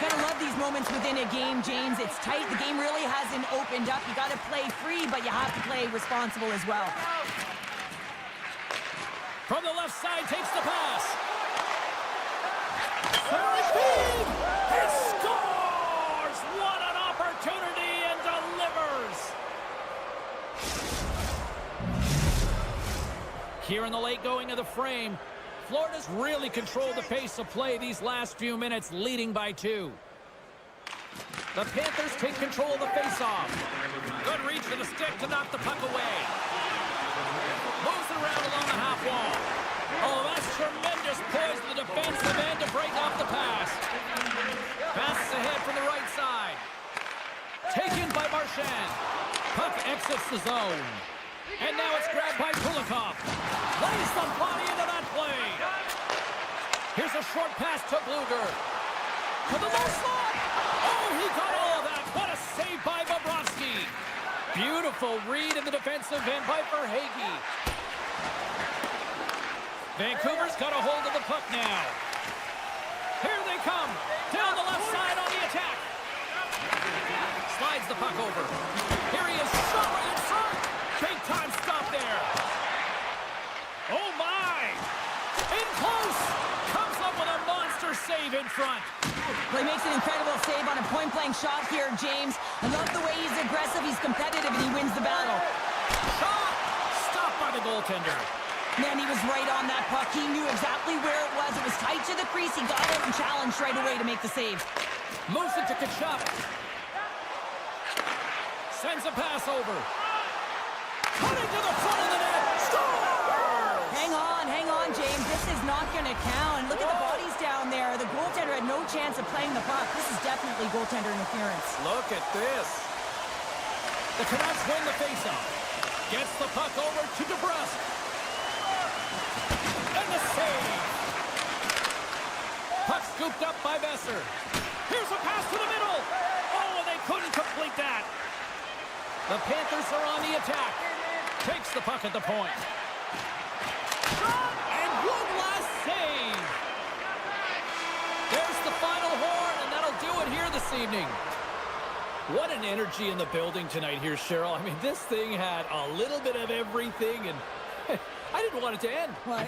Gotta love these moments within a game, James. It's tight. The game really hasn't opened up. You gotta play free, but you have to play responsible as well. From the left side, takes the pass. Centering feed! He scores! What an opportunity, and delivers! Here in the late going of the frame, Florida's really controlled the pace of play these last few minutes, leading by 2. The Panthers take control of the faceoff. Good reach for the stick to knock the puck away. Moves it around along the half wall. Oh, that's tremendous poise to the defensive end to break off the pass. Passes ahead from the right side. Taken by Marchand. Puck exits the zone. And now it's grabbed by Kulikov. Lays the body into that play. Here's a short pass to Bluger. To the low slot. Oh, he got all of that. What a save by Bobrovsky. Beautiful read in the defensive end by Verhaeghe. Vancouver's got a hold of the puck now. Here they come. Down the left side on the attack. Slides the puck over. Here he is. Shot right in front. Big time stop there. Oh my! In close! Comes up with a monster save in front. Well, he makes an incredible save on a point-blank shot here, James. I love the way he's aggressive, he's competitive, and he wins the battle. Shot! Stopped by the goaltender. Man, he was right on that puck. He knew exactly where it was. It was tight to the crease. He got it and challenged right away to make the save. Moves it to Kachuk. Sends a pass over. Cutting to the front of the net. Scores! Hang on, James. This is not going to count. Look at the bodies down there. The goaltender had no chance of playing the puck. This is definitely goaltender interference. Look at this. The Canucks win the faceoff. Gets the puck over to DeBrusque. And the save. Puck scooped up by Besser. Here's a pass to the middle. Oh, and they couldn't complete that. The Panthers are on the attack. Takes the puck at the point. And one last save. There's the final horn, and that'll do it here this evening. What an energy in the building tonight here, Cheryl. I mean, this thing had a little bit of everything, and I didn't want it to end. What?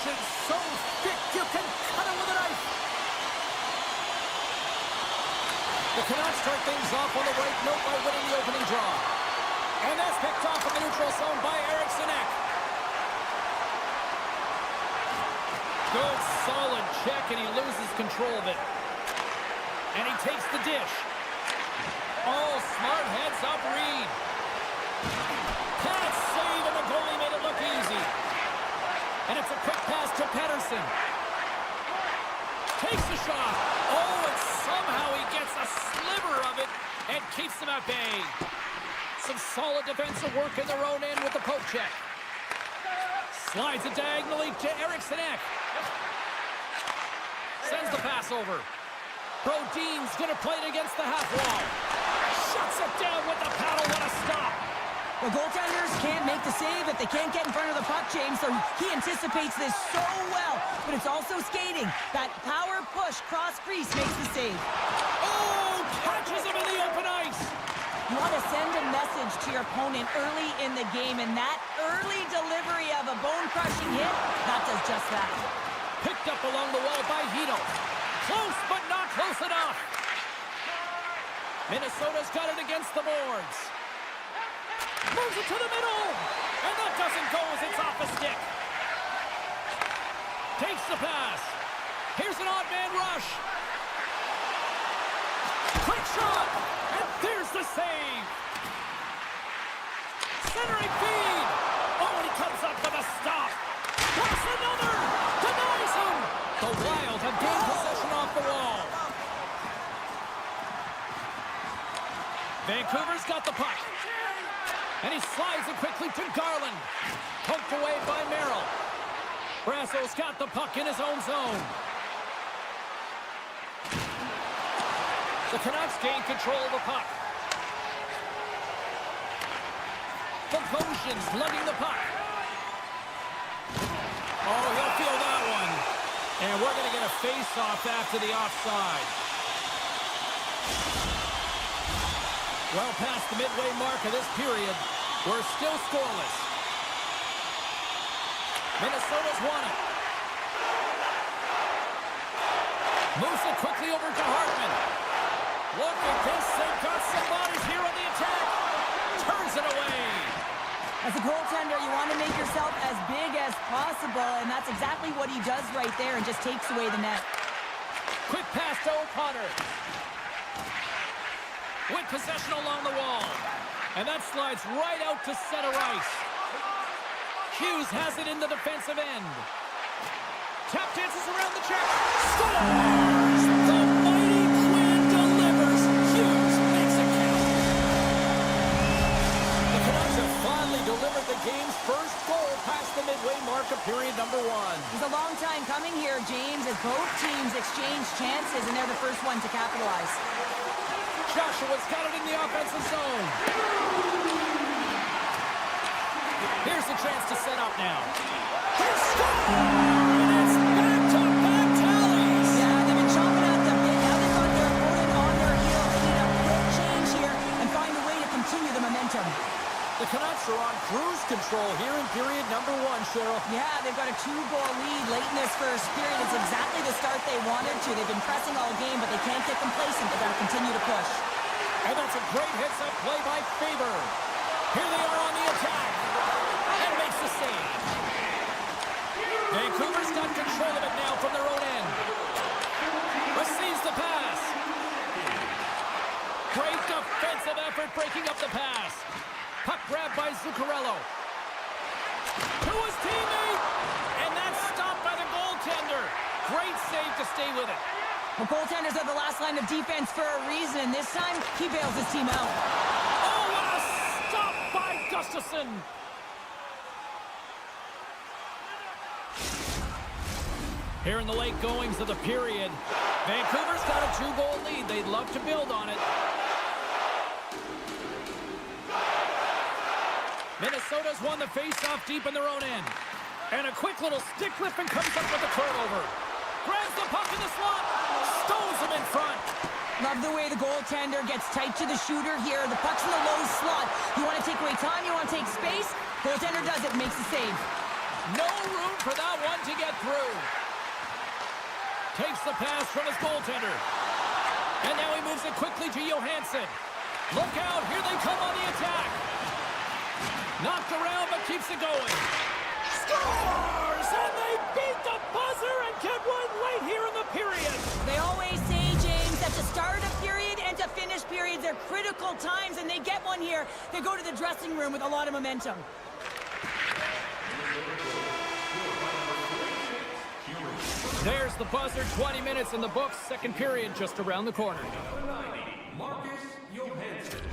is so thick you can cut it with a knife. The Canucks start things off on the right note by winning the opening draw. And that's picked off in the neutral zone by Eriksson. Good, solid check, and he loses control of it. And he takes the dish. Oh, smart heads-up read. Can't save, and the goalie made it look easy. And it's a quick pass to Pettersson. Takes the shot. Oh, and somehow he gets a sliver of it and keeps them at bay. Some solid defensive work in their own end with the poke check. Slides it diagonally to Eriksson. Sends the pass over. Brodin's going to play it against the half wall. Shuts it down with the paddle. What a stop. The goaltenders can't make the save if they can't get in front of the puck, James, so he anticipates this so well. But it's also skating. That power push cross crease makes the save. Oh, catches him in the open ice. You want to send a message to your opponent early in the game, and that early delivery of a bone-crushing hit, that does just that. Picked up along the wall by Hito. Close, but not close enough. Minnesota's got it against the boards. Moves it to the middle. And that doesn't go as it's off the stick. Takes the pass. Here's an odd man rush. Quick shot. And there's the save. Centering feed. Oh, and he comes up with a stop. Plus another. Denies him. The Wild have gained possession off the wall. Vancouver's got the puck. And he slides it quickly to Garland. Poked away by Merrill. Brasso's got the puck in his own zone. The Canucks gain control of the puck. The Potions lugging the puck. Oh, he'll feel that one. And we're going to get a face-off after the offside. Well past the midway mark of this period, we're still scoreless. Minnesota's won it. Moves it quickly over to Hartman. Look at this, they've got some bodies here on the attack. Turns it away. As a goaltender, you want to make yourself as big as possible, and that's exactly what he does right there and just takes away the net. Quick pass to O'Connor. With possession along the wall. And that slides right out to center ice. Hughes has it in the defensive end. Tap dances around the check. Scores! The mighty Quinn delivers. Hughes makes it count. The Canucks have finally delivered the game's first goal past the midway mark of period number 1. It's a long time coming here, James, as both teams exchange chances, and they're the first one to capitalize. Joshua's got it in the offensive zone. Here's a chance to set up now. They score! And it's back-to-back tallies! Yeah, they've been chomping at the bit. Now they've got their opponent on their heels. They need a quick change here and find a way to continue the momentum. The Canucks are on cruise control here in period number 1, Cheryl. Yeah, they've got a 2-goal lead late in this first period. It's exactly the start they wanted to. They've been pressing all game, but they can't get complacent. They've got to continue to push. And that's a great hits-up play by Faber. Here they are on the attack. And makes the save. Vancouver's got control of it now from their own end. Receives the pass. Great defensive effort breaking up the pass. Puck grab by Zuccarello. To his teammate. And that's stopped by the goaltender. Great save to stay with it. The goaltenders are the last line of defense for a reason, and this time, he bails his team out. Oh, what a stop by Gustafsson. Here in the late goings of the period, Vancouver's got a 2-goal lead. They'd love to build on it. Minnesota's won the face-off deep in their own end. And a quick little stick lift and comes up with the turnover. Grabs the puck in the slot. Stows him in front. Love the way the goaltender gets tight to the shooter here. The puck's in the low slot. You want to take away time, you want to take space. Goaltender does it, makes the save. No room for that one to get Takes the pass from his goaltender. And now he moves it quickly to Johansson. Look out, here they come on the attack. Knocked around, but keeps it going. Scores! And they beat the buzzer and get one late here in the period. They always say, James, that to start a period and to finish periods are critical times, and they get one here. They go to the dressing room with a lot of momentum. There's the buzzer, 20 minutes in the books, second period just around the corner. Marcus Johansson.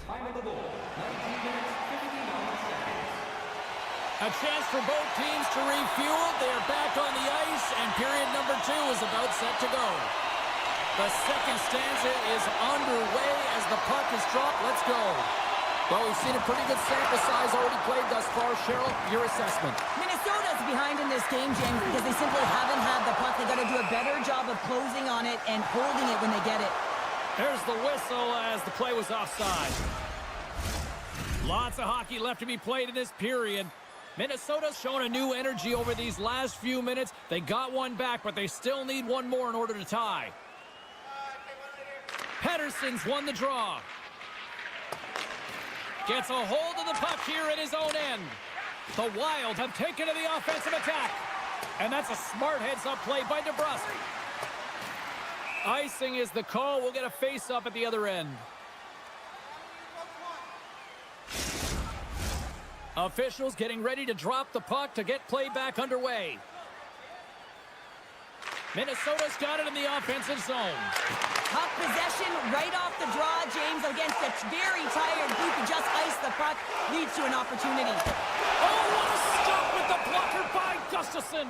Time of the goal, 19 minutes, 59 seconds. A chance for both teams to refuel. They're back on the ice, and period number 2 is about set to go. The second stanza is underway as the puck is dropped. Let's go. Well, we've seen a pretty good sample size already played thus far. Cheryl, your assessment. Minnesota's behind in this game, James, because they simply haven't had the puck. They've got to do a better job of closing on it and holding it when they get it. There's the whistle as the play was offside. Lots of hockey left to be played in this period. Minnesota's shown a new energy over these last few minutes. They got one back, but they still need one more in order to tie. Pettersson's won the draw. Gets a hold of the puck here at his own end. The Wild have taken to the offensive attack. And that's a smart heads-up play by DeBrusk. Icing is the call. We'll get a face-up at the other end. Officials getting ready to drop the puck to get play back underway. Minnesota's got it in the offensive zone. Puck possession right off the draw, James, against a very tired group who just iced the puck, leads to an opportunity. Oh, what a stop with the blocker by Gustafsson.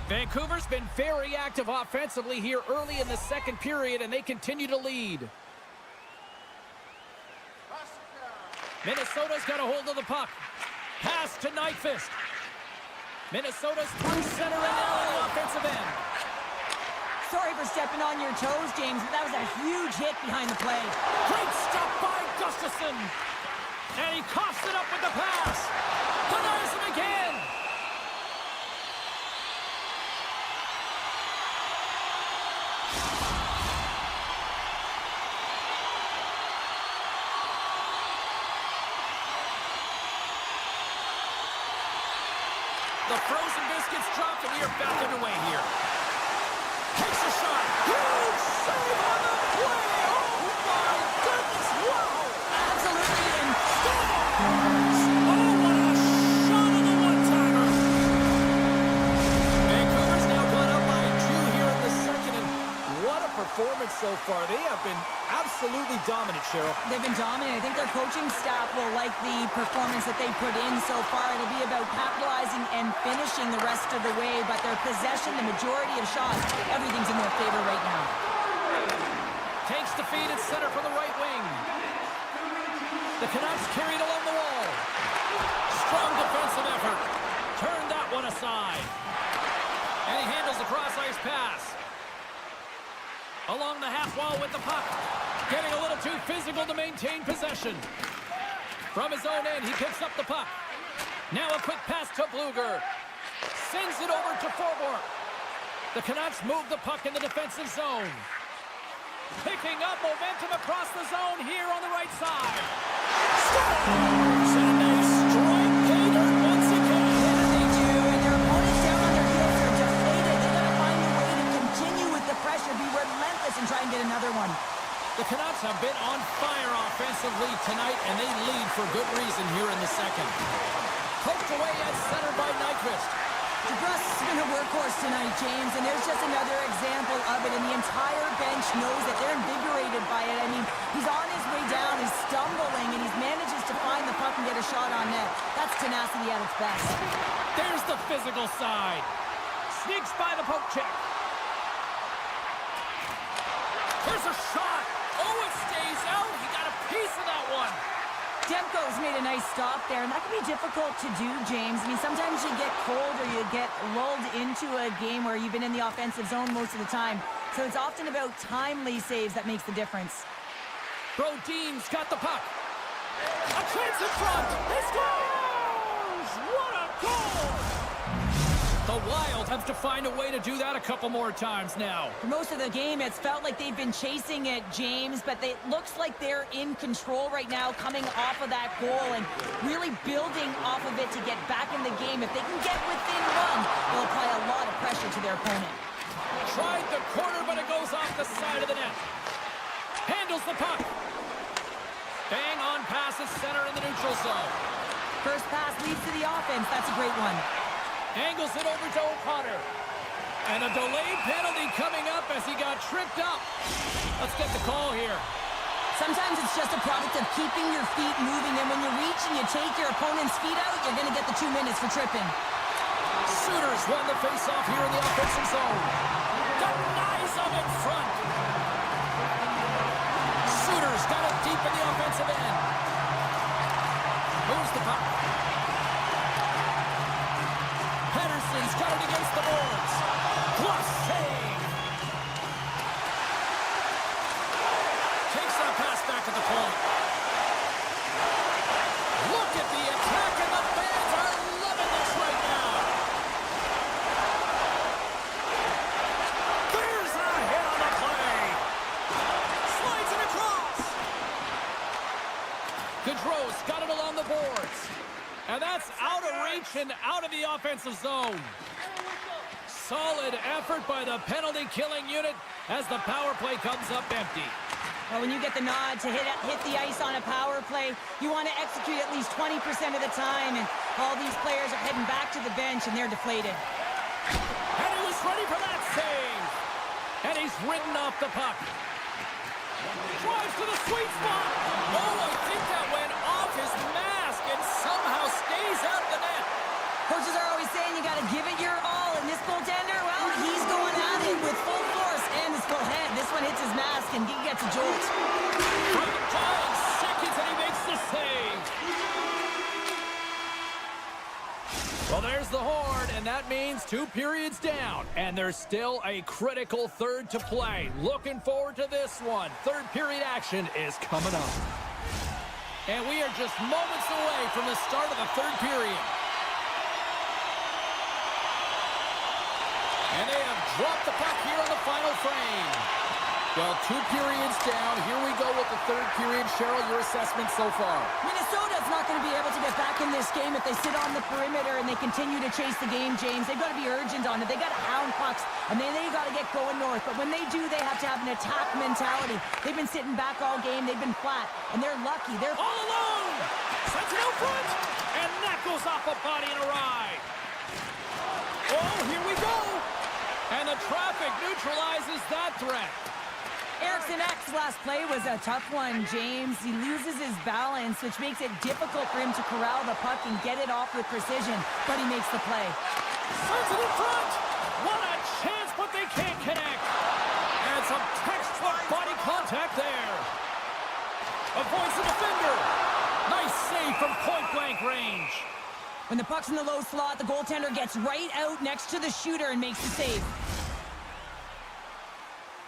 Vancouver's been very active offensively here early in the second period, and they continue to lead. Minnesota's got a hold of the puck. Pass to Nyquist. Minnesota's through center and now on the offensive end. Sorry for stepping on your toes, James, but that was a huge hit behind the play. Great stop by Gustafsson. And he coughs it up with the pass. Denies him again. The frozen biscuits dropped, and we are back underway here. Takes a shot. Huge save on the play. Oh, my goodness. Wow. Absolutely, and Scores! Oh, what a shot on the one-timer. Vancouver's now gone up by 2 here in the second, and what a performance so far. They have been absolutely dominant, Cheryl. they've been dominant. I think their coaching staff will like the performance that they put in so far. It'll be about capitalizing and finishing the rest of the way, but their possession, the majority of shots, everything's in their favor right now. Takes the feed at center from the right wing. The Canucks carried along the wall. Strong defensive effort. Turned that one aside. And he handles the cross-ice pass. Along the half wall with the puck. Getting a little too physical to maintain possession. From his own end, he picks up the puck. Now a quick pass to Bluger. Sends it over to Forbort. The Canucks move the puck in the defensive zone. Picking up momentum across the zone here on the right side. Scores! And they strike pay dirt once again. Yeah, they do, and their opponents down on their heels are deflated. They gotta find a way to continue with the pressure, be relentless, and try and get another one. The Canucks have been on fire offensively tonight, and they lead for good reason here in the second. Poked away at center by Nyquist. DeBrusk's been a workhorse tonight, James, and there's just another example of it, and the entire bench knows that they're invigorated by it. I mean, he's on his way down, he's stumbling, and he manages to find the puck and get a shot on net. That's tenacity at its best. There's the physical side. Sneaks by the poke check. There's a shot. Oh, it stays out. He got a piece of that one. Demko's made a nice stop there, and that can be difficult to do, James. I mean, sometimes you get cold or you get lulled into a game where you've been in the offensive zone most of the time. So it's often about timely saves that makes the difference. Brodin's got the puck. A chance in front. He scores! What a goal! Have to find a way to do that a couple more times now. For most of the game, it's felt like they've been chasing it, James, but it looks like they're in control right now, coming off of that goal and really building off of it to get back in the game. If they can get within one, they'll apply a lot of pressure to their opponent. Tried the corner, but it goes off the side of the net. Handles the puck. Bang on passes center in the neutral zone. First pass leads to the offense. That's a great one. Angles it over to O'Connor. And a delayed penalty coming up as he got tripped up. Let's get the call here. Sometimes it's just a product of keeping your feet moving, and when you reach and you take your opponent's feet out, you're going to get the 2 minutes for tripping. Sooners won the faceoff here in the offensive zone. Denies him in front. Sooners got it deep in the offensive end. Moves the puck. Pedersen's got it against the boards. Plus save. Takes that pass back at the point. Look at the attack, and the fans are loving this right now. There's a hit on the play. Slides it across. Gaudreau's got it along the boards. And that's out of reach and out of the offensive zone. Solid effort by the penalty-killing unit as the power play comes up empty. Well, when you get the nod to hit the ice on a power play, you want to execute at least 20% of the time, and all these players are heading back to the bench, and they're deflated. And he was ready for that save. And he's ridden off the puck. Drives to the sweet spot. Oh, I think that went off his mask and somehow stays out the net. Coaches are always saying you got to give it your all, and this goaltender, well, he's going at it with full force and his full head. This one hits his mask, and he gets a jolt. From 5 seconds, and he makes the save. Well, there's the horn, and that means 2 periods down, and there's still a critical third to play. Looking forward to this one. Third period action is coming up. And we are just moments away from the start of the third period. And they have dropped the puck here on the final frame. Well, 2 periods down. Here we go with the third period. Cheryl, your assessment so far? Minnesota's not going to be able to get back in this game if they sit on the perimeter and they continue to chase the game, James. They've got to be urgent on it. They got to hound pucks, and they got to get going north. But when they do, they have to have an attack mentality. They've been sitting back all game. They've been flat, and they're lucky. They're all alone. Sends it out front, and that goes off a body and a ride. Oh, here we go. And the traffic neutralizes that threat. Eriksson Ek's last play was a tough one, James. He loses his balance, which makes it difficult for him to corral the puck and get it off with precision, but he makes the play. Sends it in front. What a chance, but they can't connect. And some textbook body contact there. Avoids the defender. Nice save from point-blank range. When the puck's in the low slot, the goaltender gets right out next to the shooter and makes the save.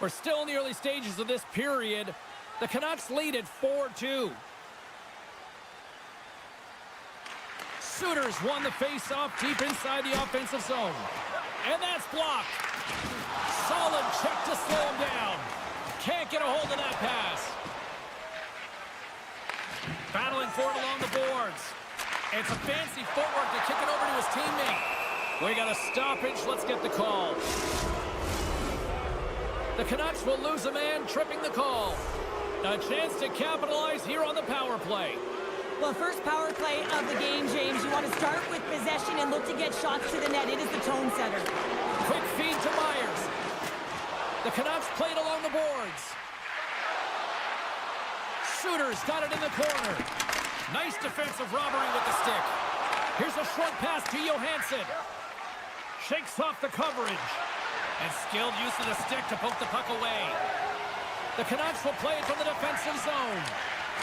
We're still in the early stages of this period. The Canucks lead at 4-2. Sooners won the face-off deep inside the offensive zone. And that's blocked. Solid check to slow him down. Can't get a hold of that pass. Battling for it along the boards. It's a fancy footwork to kick it over to his teammate. We got a stoppage. Let's get the call. The Canucks will lose a man, tripping the call. A chance to capitalize here on the power play. Well, first power play of the game, James. You want to start with possession and look to get shots to the net. It is the tone setter. Quick feed to Myers. The Canucks played along the boards. Sooners got it in the corner. Nice defensive robbery with the stick. Here's a short pass to Johansson. Shakes off the coverage. And skilled use of the stick to poke the puck away. The Canucks will play it from the defensive zone.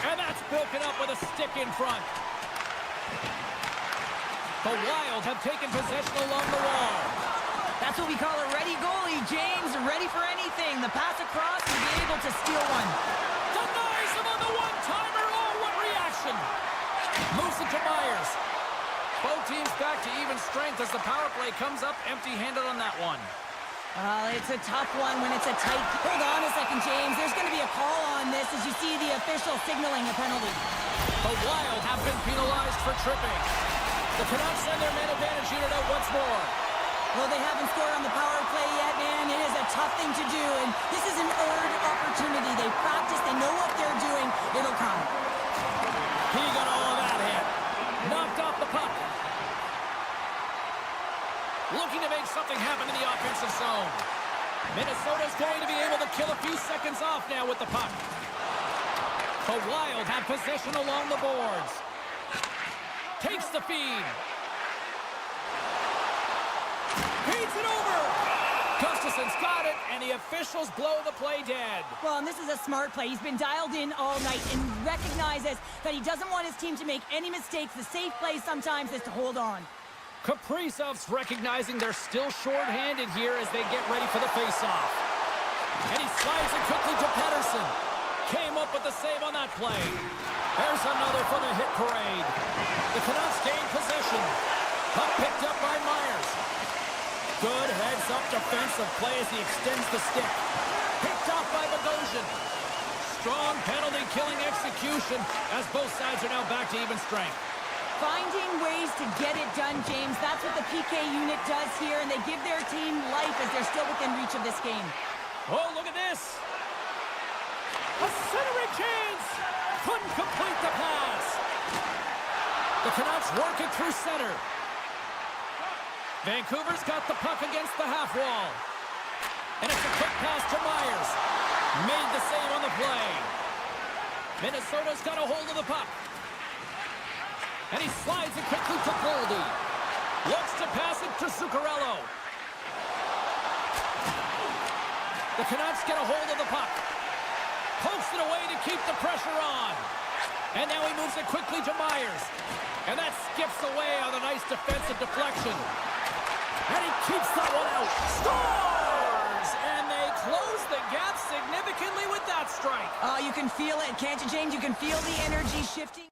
And that's broken up with a stick in front. The Wild have taken possession along the wall. That's what we call a ready goalie, James. Ready for anything. The pass across and be able to steal one. Denies him on the one-timer. Oh, what reaction. Moves it to Myers. Both teams back to even strength as the power play comes up empty-handed on that one. It's a tough one when it's a tight... Hold on a second, James. There's going to be a call on this as you see the official signaling a penalty. The Wild have been penalized for tripping. The Canucks send their man advantage unit out once more. Well, they haven't scored on the power play yet, man. It is a tough thing to do, and this is an earned opportunity. They practice, they know what they're doing. It'll come. He got all of that hit. Knocked off the puck. Looking to make something happen in the offensive zone. Minnesota's going to be able to kill a few seconds off now with the puck. The Wild have possession along the boards. Takes the feed. Feeds it over. Gustafson's got it, and the officials blow the play dead. Well, and this is a smart play. He's been dialed in all night and recognizes that he doesn't want his team to make any mistakes. The safe play sometimes is to hold on. Kaprizov's recognizing they're still short-handed here as they get ready for the face-off. And he slides it quickly to Pettersson. Came up with the save on that play. There's another for the hit parade. The Canucks gain possession. Puck picked up by Myers. Good heads-up defensive play as he extends the stick. Picked off by Bogosian. Strong penalty-killing execution as both sides are now back to even strength. Finding ways to get it done, James. That's what the PK unit does here, and they give their team life as they're still within reach of this game. Oh, look at this. A centering chance. Couldn't complete the pass. The Canucks work it through center. Vancouver's got the puck against the half wall. And it's a quick pass to Myers. Made the save on the play. Minnesota's got a hold of the puck. And he slides it quickly to Goldie. Looks to pass it to Zuccarello. The Canucks get a hold of the puck. Pokes it away to keep the pressure on. And now he moves it quickly to Myers. And that skips away on a nice defensive deflection. And he keeps that one out. Scores! And they close the gap significantly with that strike. You can feel it, can't you, James? You can feel the energy shifting.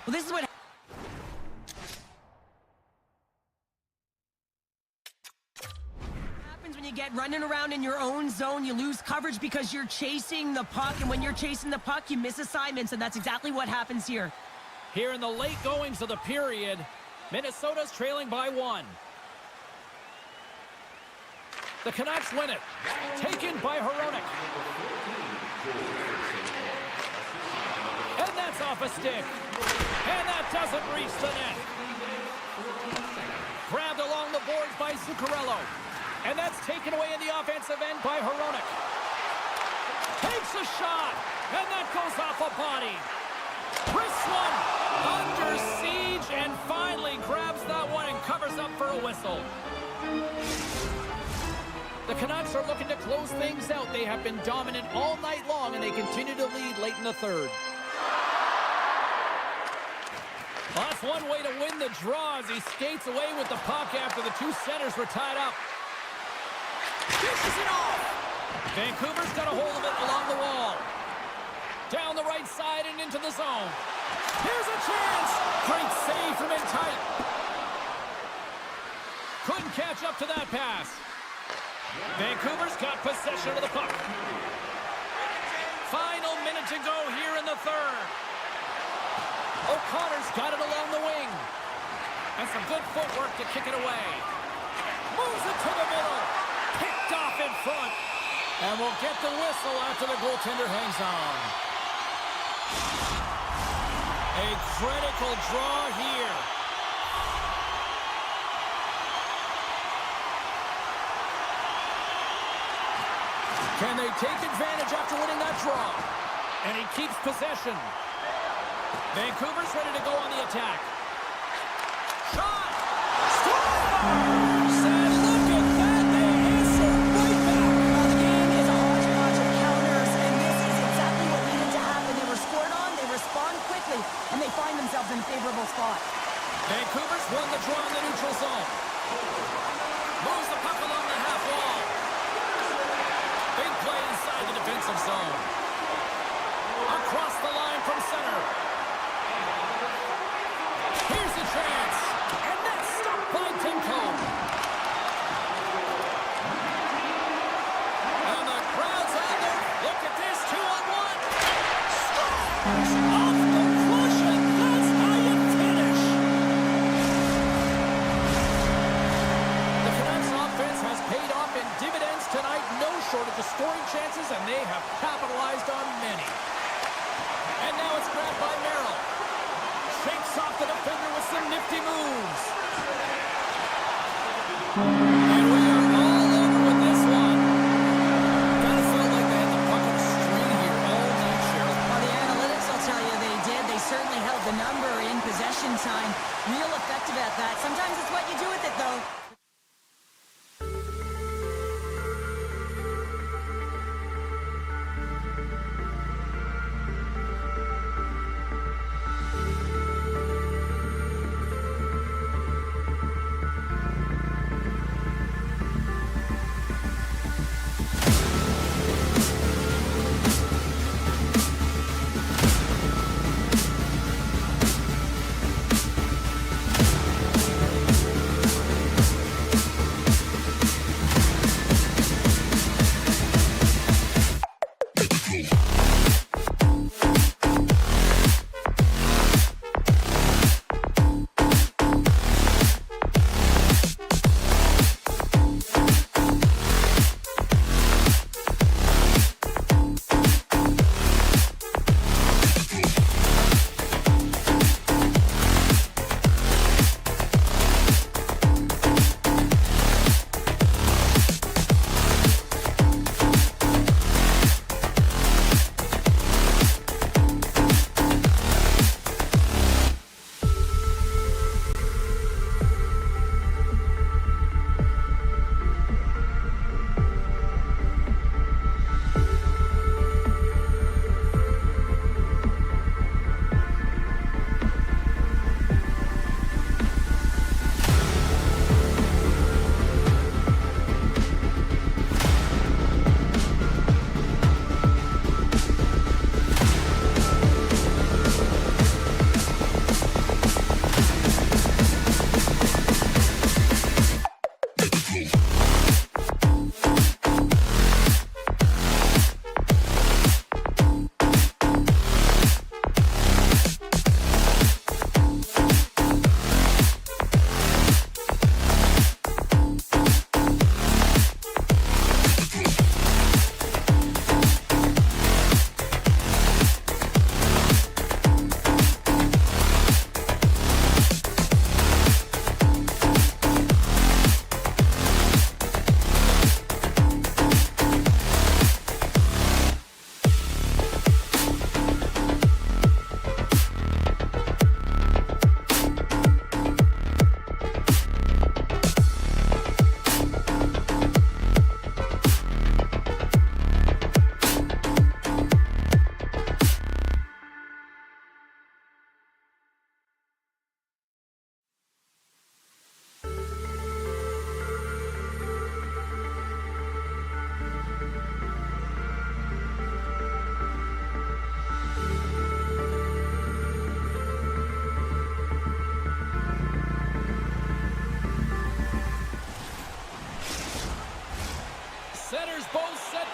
Well, this is what happens when you get running around in your own zone. You lose coverage because you're chasing the puck, and when you're chasing the puck, you miss assignments, and that's exactly what happens here. Here in the late goings of the period, Minnesota's trailing by 1. The Canucks win it. Taken by Hronek. And that's off a stick. And that doesn't reach the net. Grabbed along the boards by Zuccarello. And that's taken away in the offensive end by Hronek. Takes a shot. And that goes off a body. Chris one under siege and finally grabs that one and covers up for a whistle. The Canucks are looking to close things out. They have been dominant all night long, and they continue to lead late in the third. Well, that's one way to win the draw as he skates away with the puck after the two centers were tied up. Dishes it off. Vancouver's got a hold of it along the wall. Down the right side and into the zone. Here's a chance. Great save from in tight. Couldn't catch up to that pass. Vancouver's got possession of the puck. Final minute to go here in the third. O'Connor's got it along the wing. And some good footwork to kick it away. Moves it to the middle. Picked off in front. And we'll get the whistle after the goaltender hangs on. A critical draw here. Can they take advantage after winning that draw? And he keeps possession. Vancouver's ready to go on the attack. Shot! Scores! And look at that! They answer right back. Well, the game is a hodgepodge of counters, and this is exactly what needed to happen. They were scored on, they respond quickly, and they find themselves in a favorable spot. Vancouver's won the draw in the neutral zone. Moves the puck along the half wall. offensive zone. Across the line from center. Here's a chance. And that's stopped by Timko. And the crowd's on there. Look at this, 2-on-1. Scores off the push, and that's how you finish. The Canucks offense has paid off in dividends tonight. No shortage of scoring chances, and they have capitalized on many. And now it's grabbed by Merrill. Shakes off the defender with some nifty moves. And we are all over with this one. Kind of felt like they had the puck on a string here all night, Cheryl. Well, the analytics will tell you they did. They certainly held the number in possession time. Real effective at that. Sometimes it's what you do with it, though.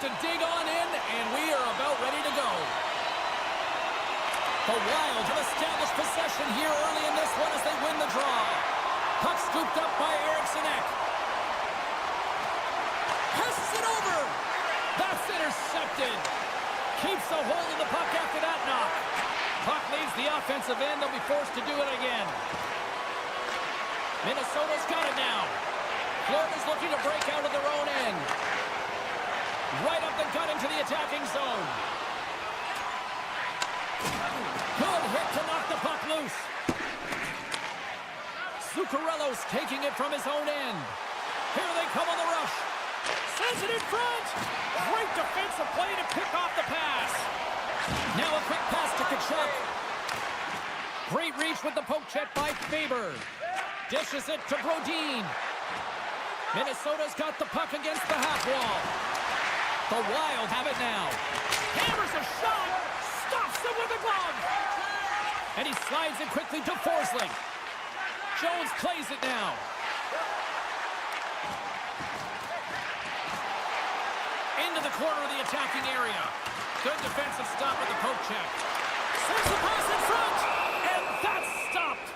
to dig on in, and we are about ready to go. The Wild have established possession here early in this one as they win the draw. Puck scooped up by Eriksson Ek. Passes it over. That's intercepted. Keeps a hold of the puck after that knock. Puck leaves the offensive end. They'll be forced to do it again. Minnesota's got it now. Florida's looking to break out of their own end. Right up the gut into the attacking zone. Good hit to knock the puck loose. Zuccarello's taking it from his own end. Here they come on the rush. Sends it in front. Great defensive play to pick off the pass. Now a quick pass to Kachuk. Great reach with the poke check by Faber. Dishes it to Brodin. Minnesota's got the puck against the half wall. The Wild have it now. Hammers a shot. Stops him with a glove. And he slides it quickly to Forsling. Jones plays it now. Into the corner of the attacking area. Good defensive stop with the poke check. Sends the pass in front. And that's stopped.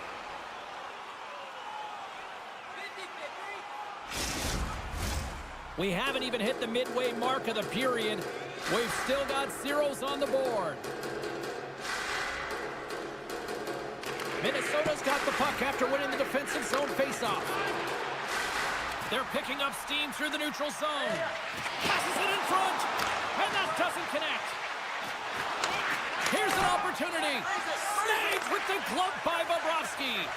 We haven't even hit the midway mark of the period. We've still got zeros on the board. Minnesota's got the puck after winning the defensive zone faceoff. They're picking up steam through the neutral zone. Passes it in front, and that doesn't connect. Here's an opportunity. Snagged with the glove by Bobrovsky.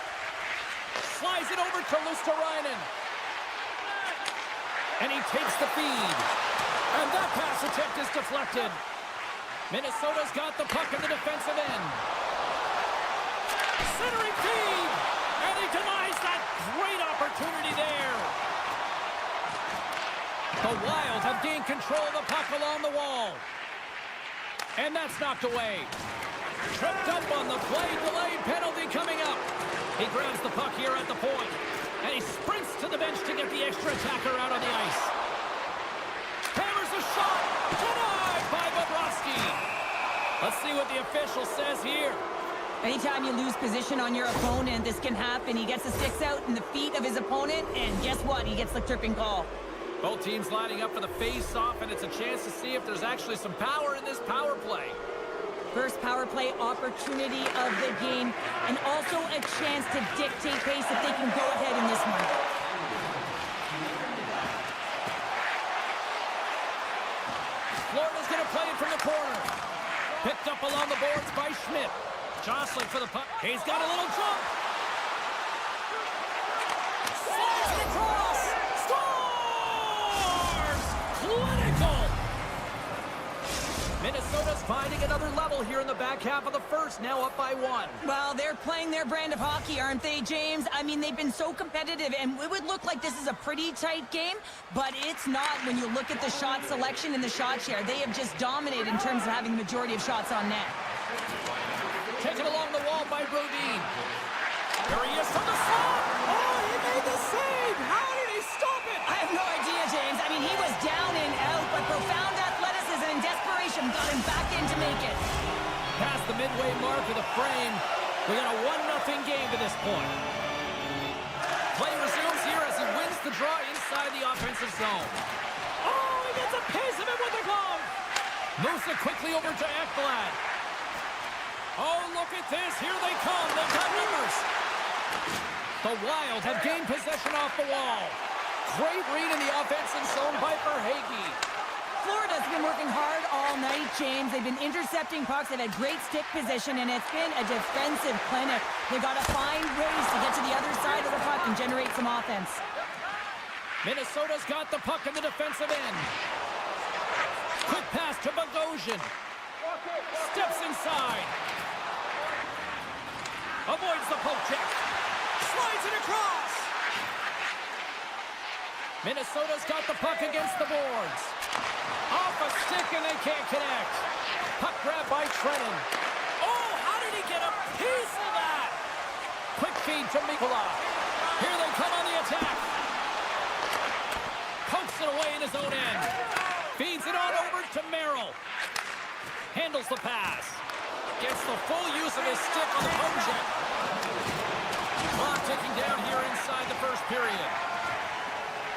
Slides it over to Luosterainen. And he takes the feed. And that pass attempt is deflected. Minnesota's got the puck in the defensive end. Centering feed. And he denies that great opportunity there. The Wild have gained control of the puck along the wall. And that's knocked away. Tripped up on the play. Delayed penalty coming up. He grabs the puck here at the point. And he sprints to the bench to get the extra attacker out on the ice. Hammers a shot. Denied by Bobrovsky. Let's see what the official says here. Anytime you lose position on your opponent, this can happen. He gets the sticks out in the feet of his opponent, and guess what? He gets the tripping call. Both teams lining up for the face-off, and it's a chance to see if there's actually some power in this power play. First power play opportunity of the game, and also a chance to dictate pace if they can go ahead in this one. Florida's going to play it from the corner. Picked up along the boards by Schmidt. Jostling for the puck. He's got a little jump. Slides it across. Scores! Clinical! Minnesota's finding another level here in the back half of the first, now up by 1. Well, they're playing their brand of hockey, aren't they, James? I mean, they've been so competitive, and it would look like this is a pretty tight game, but it's not when you look at the shot selection and the shot share. They have just dominated in terms of having the majority of shots on net. Taken along the wall by Brodin. There he is from the slot. Oh, he made the save. How did he stop it? I have no idea, James. I mean, he was down and out, but profound athleticism and desperation got him back in to make it. Past the midway mark of the frame, we got a 1-0 game to this point. Play resumes here as he wins the draw inside the offensive zone. Oh, he gets a piece of it with the glove. Moves it quickly over to Ekblad. Oh, look at this. Here they come. They've got numbers. The Wild have gained possession off the wall. Great read in the offensive zone by Verhaeghe. Florida's been working hard all night, James. They've been intercepting pucks. They've had great stick position, and it's been a defensive clinic. They've got to find ways to get to the other side of the puck and generate some offense. Minnesota's got the puck in the defensive end. Quick pass to Bogosian. Steps inside. Avoids the poke check. Slides it across. Minnesota's got the puck against the boards. Off a stick and they can't connect. Puck grab by Trennan. Oh, how did he get a piece of that? Quick feed to Mikula. Here they come on the attack. Pokes it away in his own end. Feeds it on over to Merrill. Handles the pass. Gets the full use of his stick on the poke check. Clock ticking down here inside the first period.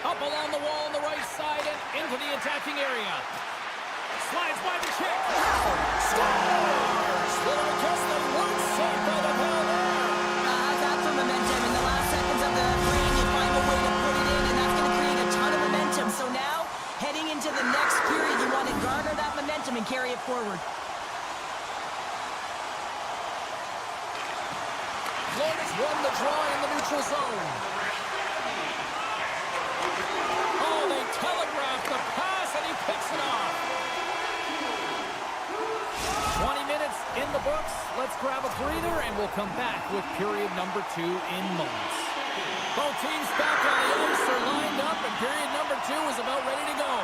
Up along the wall on the right side and into the attacking area. Slides by the kick. Scores! Well, I guess they weren't safe by the ball there. That's for momentum. In the last seconds of the frame, you find a way to put it in, and that's going to create a ton of momentum. So now, heading into the next period, you want to garner that momentum and carry it forward. Florida's won the draw in the neutral zone. Oh, they telegraphed the pass, and he picks it off. 20 minutes in the books. Let's grab a breather, and we'll come back with period number 2 in moments. Both teams back on the ice are lined up, and period number 2 is about ready to go.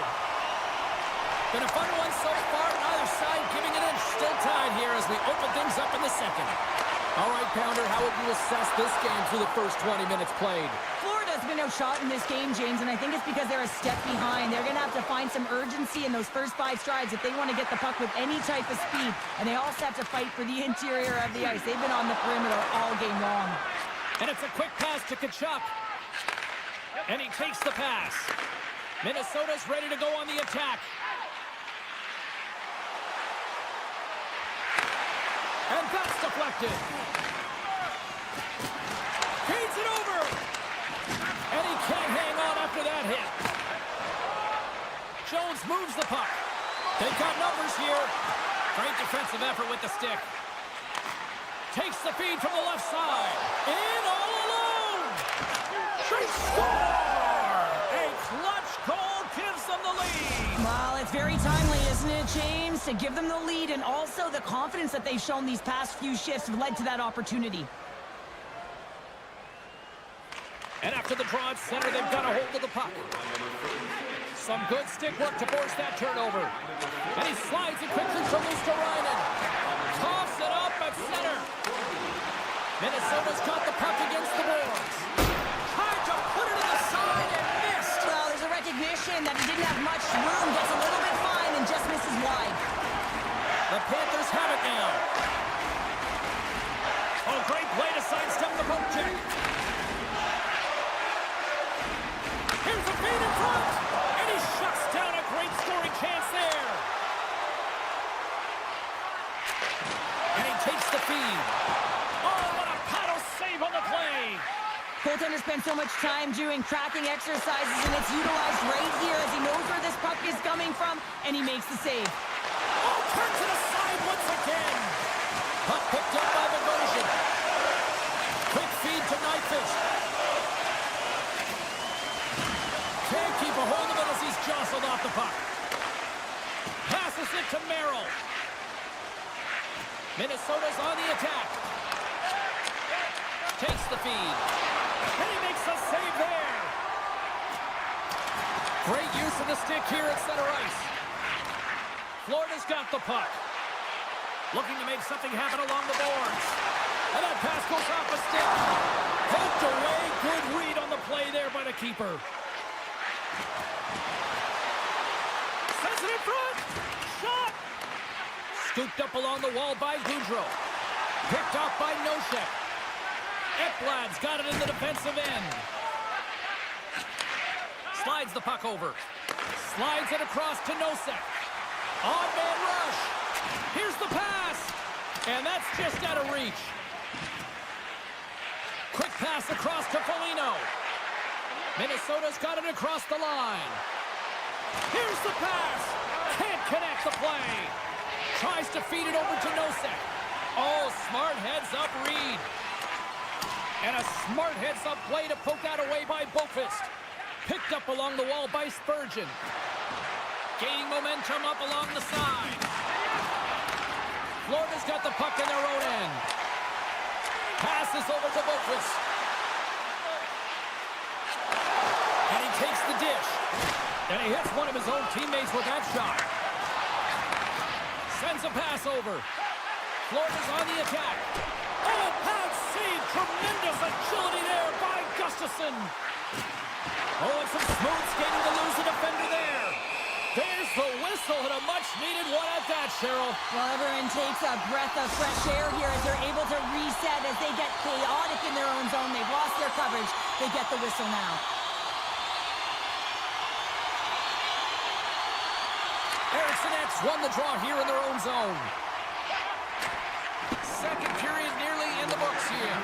So far, neither side giving an inch. Still tied here as we open things up in the second. All right, Pounder, how would you assess this game through the first 20 minutes played? Florida's been outshot in this game, James, and I think it's because they're a step behind. They're going to have to find some urgency in those first 5 strides if they want to get the puck with any type of speed, and they also have to fight for the interior of the ice. They've been on the perimeter all game long. And it's a quick pass to Tkachuk. And he takes the pass. Minnesota's ready to go on the attack. And that's deflected. Feeds it over. And he can't hang on after that hit. Jones moves the puck. They've got numbers here. Great defensive effort with the stick. Takes the feed from the left side. In all alone. They score! A clutch goal gives them the lead. Well, it's very timely, isn't it, James? To give them the lead, and also the confidence that they've shown these past few shifts have led to that opportunity. And after the draw at center, they've got a hold of the puck. Some good stick work to force that turnover. And he slides it quickly from Luosterainen. Toss it up at center. Minnesota's got the puck against the boards. Tried to put it in the side and missed. Well, there's a recognition that he didn't have much room, gets a little bit fine, and just misses wide. The Panthers have it now. Oh, great play to sidestep the poke check. Here's a feed in front. And he shuts down a great scoring chance there. And he takes the feed. Oh, what a paddle save on the play. Goaltender spends so much time doing tracking exercises, and it's utilized right here as he knows where this puck is coming from, and he makes the save. Oh, turns to the side once again. Puck picked up by Bogosian. Quick feed to Nyquist. Can't keep a hold of it as he's jostled off the puck. Passes it to Merrill. Minnesota's on the attack. Takes the feed. And he makes a save there. Great use of the stick here at center ice. Florida's got the puck. Looking to make something happen along the boards. And that pass goes off a stick. Poked away. Good read on the play there by the keeper. Sends it in front. Shot. Scooped up along the wall by Goudreau. Picked off by Nosek. Ekblad's got it in the defensive end. Slides the puck over. Slides it across to Nosek. On-man rush. Here's the pass. And that's just out of reach. Quick pass across to Foligno. Minnesota's got it across the line. Here's the pass. Can't connect the play. Tries to feed it over to Nosek. Oh, smart heads-up read. And a smart heads-up play to poke that away by Boqvist. Picked up along the wall by Spurgeon. Gaining momentum up along the side. Florida's got the puck in their own end. Passes over to Boqvist. And he takes the dish. And he hits one of his own teammates with that shot. Sends a pass over. Florida's on the attack. Oh, pad save. Tremendous agility there by Gustafsson. Oh, and some smooth skating to lose the defender there. There's the whistle and a much-needed one at that, Cheryl. Well, everyone takes a breath of fresh air here as they're able to reset as they get chaotic in their own zone. They've lost their coverage. They get the whistle now. Eriksson X won the draw here in their own zone. Second period nearly in the books here.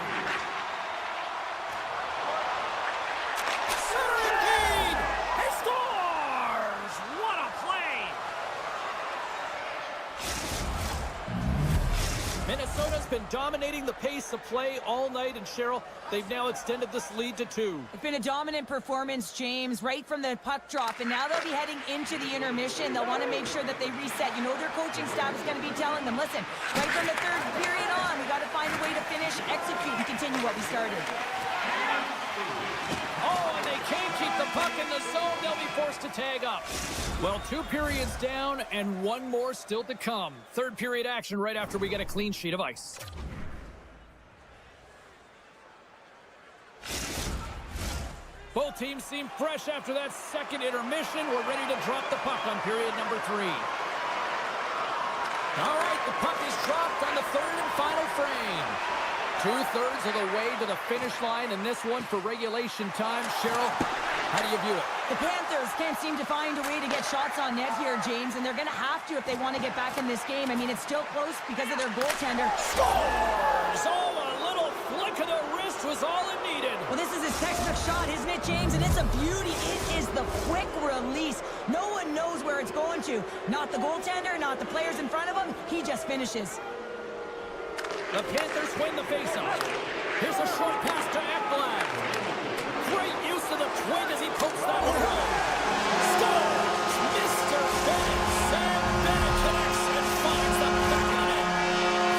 Center indeed! He scores! What a play! Minnesota's been dominating the pace of play all night, and Cheryl, they've now extended this lead to 2. It's been a dominant performance, James, right from the puck drop, and now they'll be heading into the intermission. They'll want to make sure that they reset. You know their coaching staff is going to be telling them, listen, right from the third period on, we got to find a way to finish, execute, and continue what we started. Oh, and they can't keep the puck in the zone. They'll be forced to tag up. Well, 2 periods down and 1 more still to come. Third period action right after we get a clean sheet of ice. Both teams seem fresh after that second intermission. We're ready to drop the puck on period number 3. All right, the puck is dropped on the third and final frame. 2/3 of the way to the finish line in this one for regulation time. Cheryl, how do you view it? The Panthers can't seem to find a way to get shots on net here, James, and they're going to have to if they want to get back in this game. I mean, it's still close because of their goaltender. Scores! Oh, a little flick of the wrist was all it needed. Well, this is his textbook shot, isn't it, James? And it's a beauty. It is the quick release. No one knows where it's going to. Not the goaltender, not the players in front of him. He just finishes. The Panthers win the faceoff. Here's a short pass to Ekblad. Great use of the twin as he pokes that one home. Scores! Mr. Bennett. Sam Bennett connects and finds the back of the net.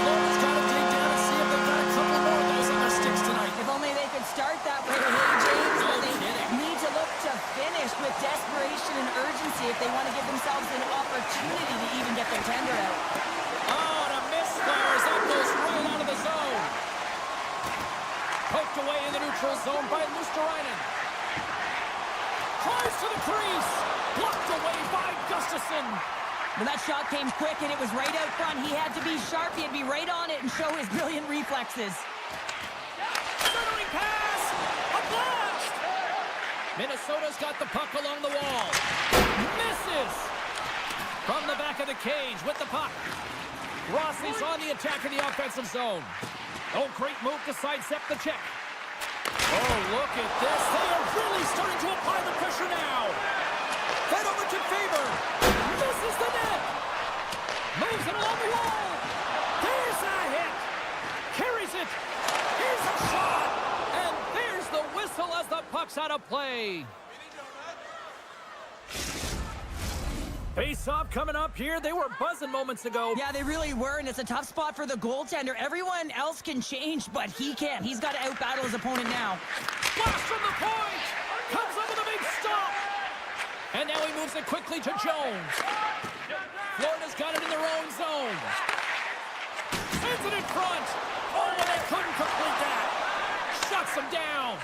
Florida's got to dig down and see if they've got a couple more of those on their sticks tonight. If only they could start that way, hey, James. No But they kidding. need to look to finish with desperation and urgency if they want to give themselves an opportunity to even get their tender out. Oh, and a misfires. That goes right out of the zone. Poked away in the neutral zone by Luosterainen. Tries to the crease. Blocked away by Gustafsson. Well, that shot came quick, and it was right out front. He had to be sharp. He had to be right on it and show his brilliant reflexes. Centering pass. A blast. Minnesota's got the puck along the wall. Misses. From the back of the cage with the puck. Rossi's on the attack in the offensive zone. Oh, great move to sidestep the check. Oh, look at this. They are really starting to apply the pressure now. Right over to Faber. Misses the net. Moves it along the wall. There's a hit. Carries it. Here's a shot. And there's the whistle as the puck's out of play. Face-off coming up here. They were buzzing moments ago. Yeah, they really were, and it's a tough spot for the goaltender. Everyone else can change, but he can't. He's got to outbattle his opponent now. Blast from the point. Comes up with a big stop. And now he moves it quickly to Jones. Florida's got it in their own zone. Sends it in front. Oh, and they couldn't complete that. Shuts them down.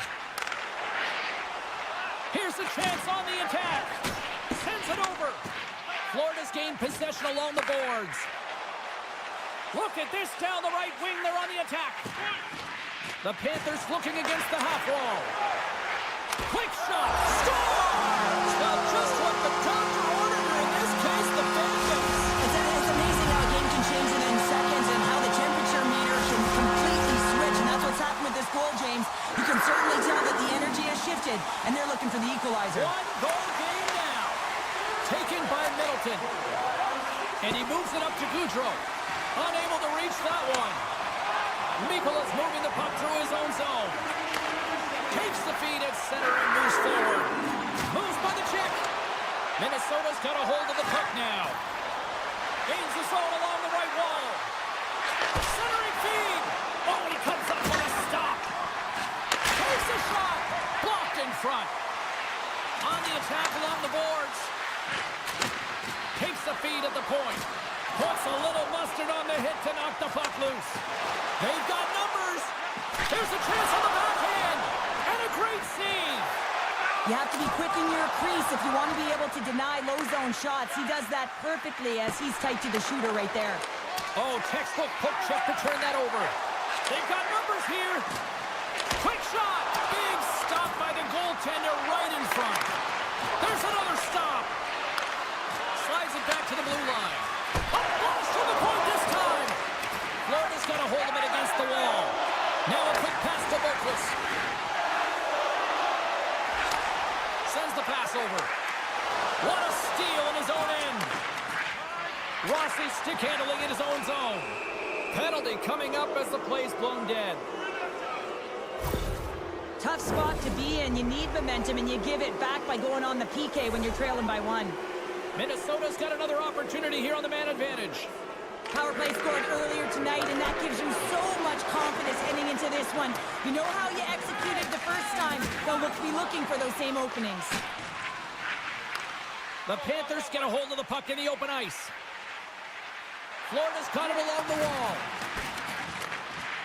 Here's a chance on the attack. Sends it over. Florida's gained possession along the boards. Look at this down the right wing. They're on the attack. The Panthers looking against the half wall. Quick shot. Scores! Well, just what the doctor ordered, or in this case, the Panthers. It's amazing how a game can change within seconds and how the temperature meter can completely switch, and that's what's happened with this goal, James. You can certainly tell that the energy has shifted, and they're looking for the equalizer. One goal game now. Taken by Middleton. And he moves it up to Goudreau. Unable to reach that one. Mikola's moving the puck through his own zone. Takes the feed at center and moves forward. Moves by the check. Minnesota's got a hold of the puck now. Gains the zone along the right wall. Centering feed. Oh, he comes up with a stop. Takes a shot. Blocked in front. On the attack along the boards. Takes the feed at the point. Puts a little mustard on the hit to knock the puck loose. They've got numbers. There's a chance on the backhand. And a great save. You have to be quick in your crease if you want to be able to deny low zone shots. He does that perfectly as he's tight to the shooter right there. Oh, textbook poke check to turn that over. They've got numbers here. Quick shot. Big stop by the goaltender right in front. There's another stop. Slides it back to the blue line. A blast from the point this time. Florida's got a hold of it against the wall. Now a quick pass to Boquist. Sends the pass over. What a steal in his own end. Rossi stick handling in his own zone. Penalty coming up as the play's blown dead. Tough spot to be in. You need momentum, and you give it back by going on the PK when you're trailing by 1. Minnesota's got another opportunity here on the man advantage. Power play scored earlier tonight, and that gives you so much confidence heading into this one. You know how you executed the first time. They'll be looking for those same openings. The Panthers get a hold of the puck in the open ice. Florida's got it along the wall.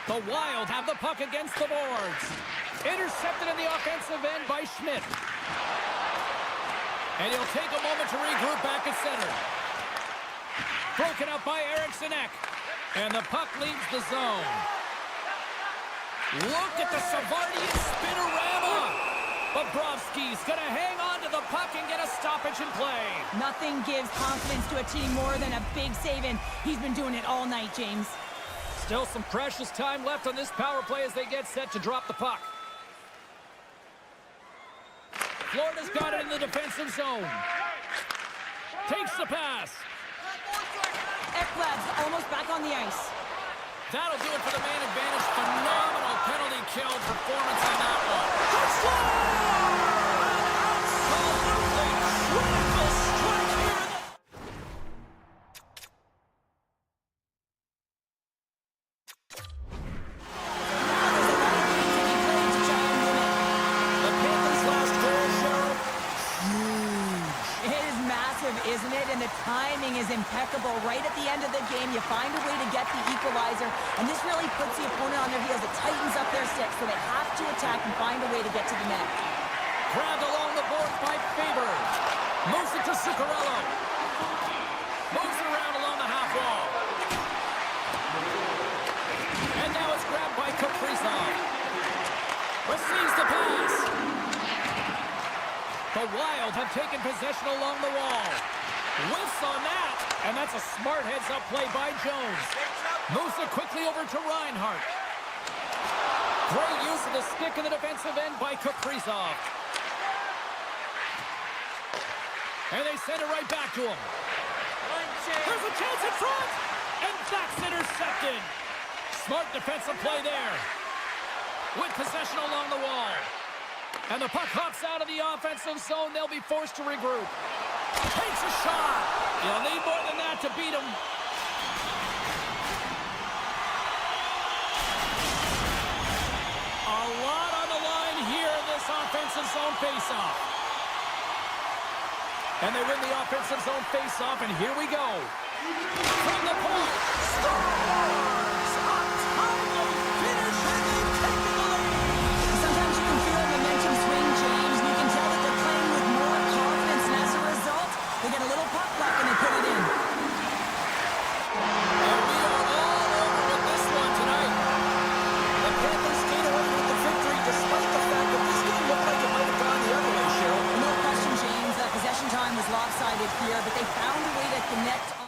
The Wild have the puck against the boards. Intercepted in the offensive end by Schmidt. And he'll take a moment to regroup back at center. Broken up by Eriksson Ek. And the puck leaves the zone. Look at the Savardian spinorama. Bobrovsky's going to hang on to the puck and get a stoppage in play. Nothing gives confidence to a team more than a big save, and he's been doing it all night, James. Still some precious time left on this power play as they get set to drop the puck. Florida's got it in the defensive zone. Takes the pass. Ekblad's almost back on the ice. That'll do it for the man advantage. Phenomenal penalty kill performance on that one. Absolutely critical strike here in the... The Panthers' last goal, Cheryl, huge. It is massive, isn't it? And the timing is impeccable. Right at the end of the game, you find a way to get the equalizer, and this really puts the opponent on their heels. It tightens up their sticks, so they have to attack and find a way to get to the net. Grabbed along the boards by Faber. Moves it to Zuccarello. Moves it around along the half wall. And now it's grabbed by Kaprizov. Receives the pass. The Wild have taken possession along the wall. Whiffs on that. And that's a smart heads-up play by Jones. Moves it quickly over to Reinhart. Great use of the stick in the defensive end by Kaprizov. And they send it right back to him. There's a chance in front! And that's intercepted. Smart defensive play there. With possession along the wall. And the puck hops out of the offensive zone. They'll be forced to regroup. Takes a shot. You'll need more than that to beat him. A lot on the line here in this offensive zone faceoff. And they win the offensive zone faceoff, and here we go. From the point, Stars! A timely finish, and they've taken the lead. Sometimes you can feel momentum swing, James, and you can tell that they're playing with more confidence, and as a result, they get a little puck luck and they put it in. And we are all over with this one tonight. The Panthers stayed away with the victory despite the fact that this game looked like it might have gone the other way, Cheryl. No question, James. Possession time was lopsided here, but they found a way to connect on.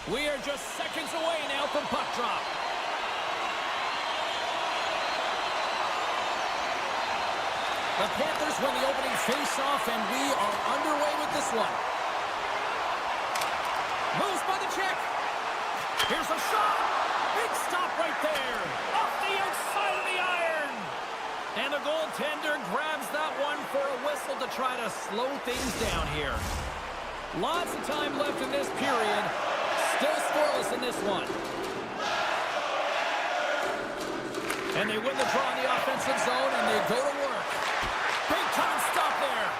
We are just seconds away now from puck drop. The Panthers win the opening face-off, and we are underway with this one. Moves by the check. Here's a shot. Big stop right there. Off the outside of the iron. And the goaltender grabs that one for a whistle to try to slow things down here. Lots of time left in this period. Still scoreless in this one. And they win the draw in the offensive zone, and they go to work. Big time stop there.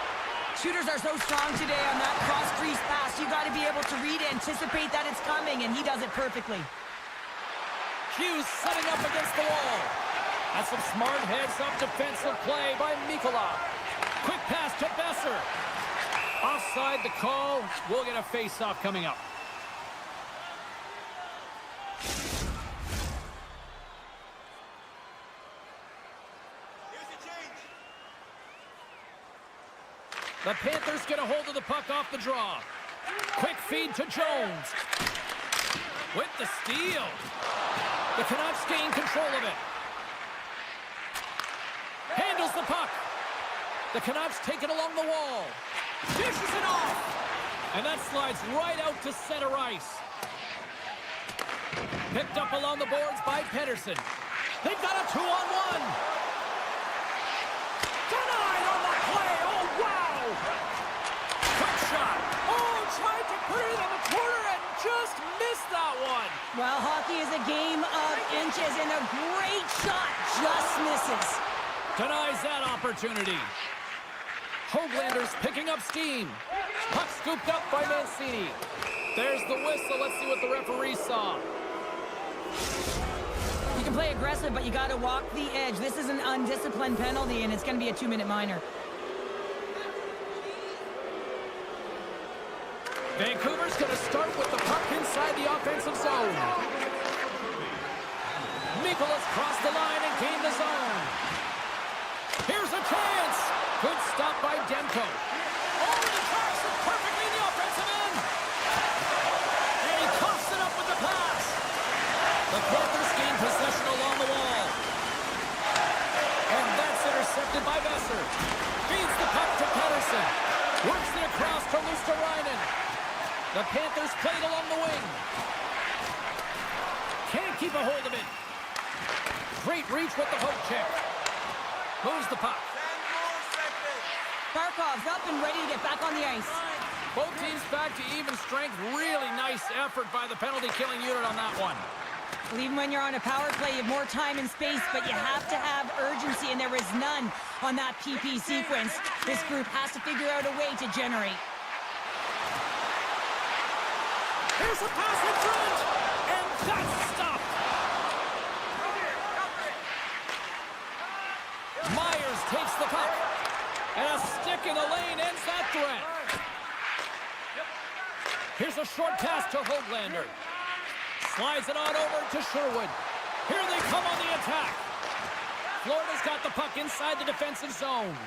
Shooters are so strong today on that cross-crease pass. You got to be able to read, anticipate that it's coming, and he does it perfectly. Hughes setting up against the wall. That's some smart heads-up defensive play by Mikkola. Quick pass to Besser. Offside the call. We'll get a face-off coming up. The Panthers get a hold of the puck off the draw. Quick feed to Jones. With the steal. The Canucks gain control of it. Handles the puck. The Canucks take it along the wall. Dishes it off. And that slides right out to center ice. Picked up along the boards by Pedersen. They've got a 2-on-1. Denied on the play. Oh, wow. Quick shot. Oh, tried to put it in the corner and just missed that one. Well, hockey is a game of inches, and a great shot just misses. Denies that opportunity. Hoaglander's picking up steam. Puck scooped up by Mancini. There's the whistle. Let's see what the referee saw. You can play aggressive, but you got to walk the edge. This is an undisciplined penalty, and it's going to be a 2-minute minor. Vancouver's going to start with the puck inside the offensive zone. Mikkola's crossed the line and gained the zone. Here's a chance. Good stop by Demko. Oh, he tracks it perfectly in the offensive end. And he coughs it up with the pass. The Panthers gain possession along the wall. And that's intercepted by Besser. Feeds the puck to Pedersen. Works it across to Luosterainen. The Panthers played along the wing. Can't keep a hold of it. Great reach with the poke check. Moves the puck. Barkov's up and ready to get back on the ice. Both teams back to even strength. Really nice effort by the penalty-killing unit on that one. Well, even when you're on a power play, you have more time and space, but you have to have urgency, and there is none on that PP sequence. This group has to figure out a way to generate. Here's a pass in front, and that's stopped. Myers takes the puck, and a stick in the lane ends that threat. Here's a short pass to Hoaglander. Slides it on over to Sherwood. Here they come on the attack. Florida's got the puck inside the defensive zone.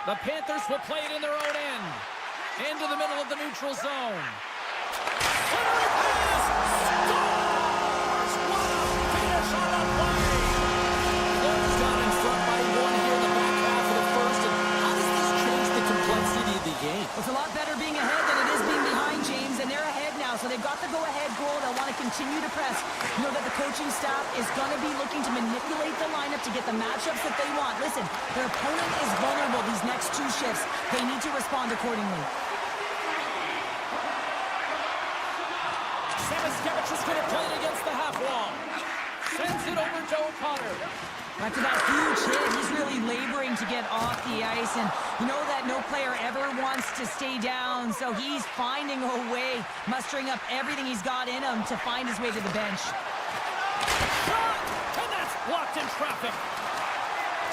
The Panthers will play it in their own end. Into the middle of the neutral zone. Centering pass! Scores! What a finish on the play! Florida's got in front by one here in the back half of the first. And how does this change the complexity of the game? It's a lot better being ahead than it is being behind, James, and they're ahead now, so they've got the go-ahead goal. They'll want to continue to press. You know that the coaching staff is going to be looking to manipulate the lineup to get the matchups that they want. Listen, their opponent is vulnerable these next two shifts. They need to respond accordingly. Samoskevich is going to play it against the half wall. Sends it over to O'Connor. After that huge hit, he's really laboring to get off the ice, and you know that no player ever wants to stay down, so he's finding a way, mustering up everything he's got in him to find his way to the bench. Shot! And that's blocked in traffic.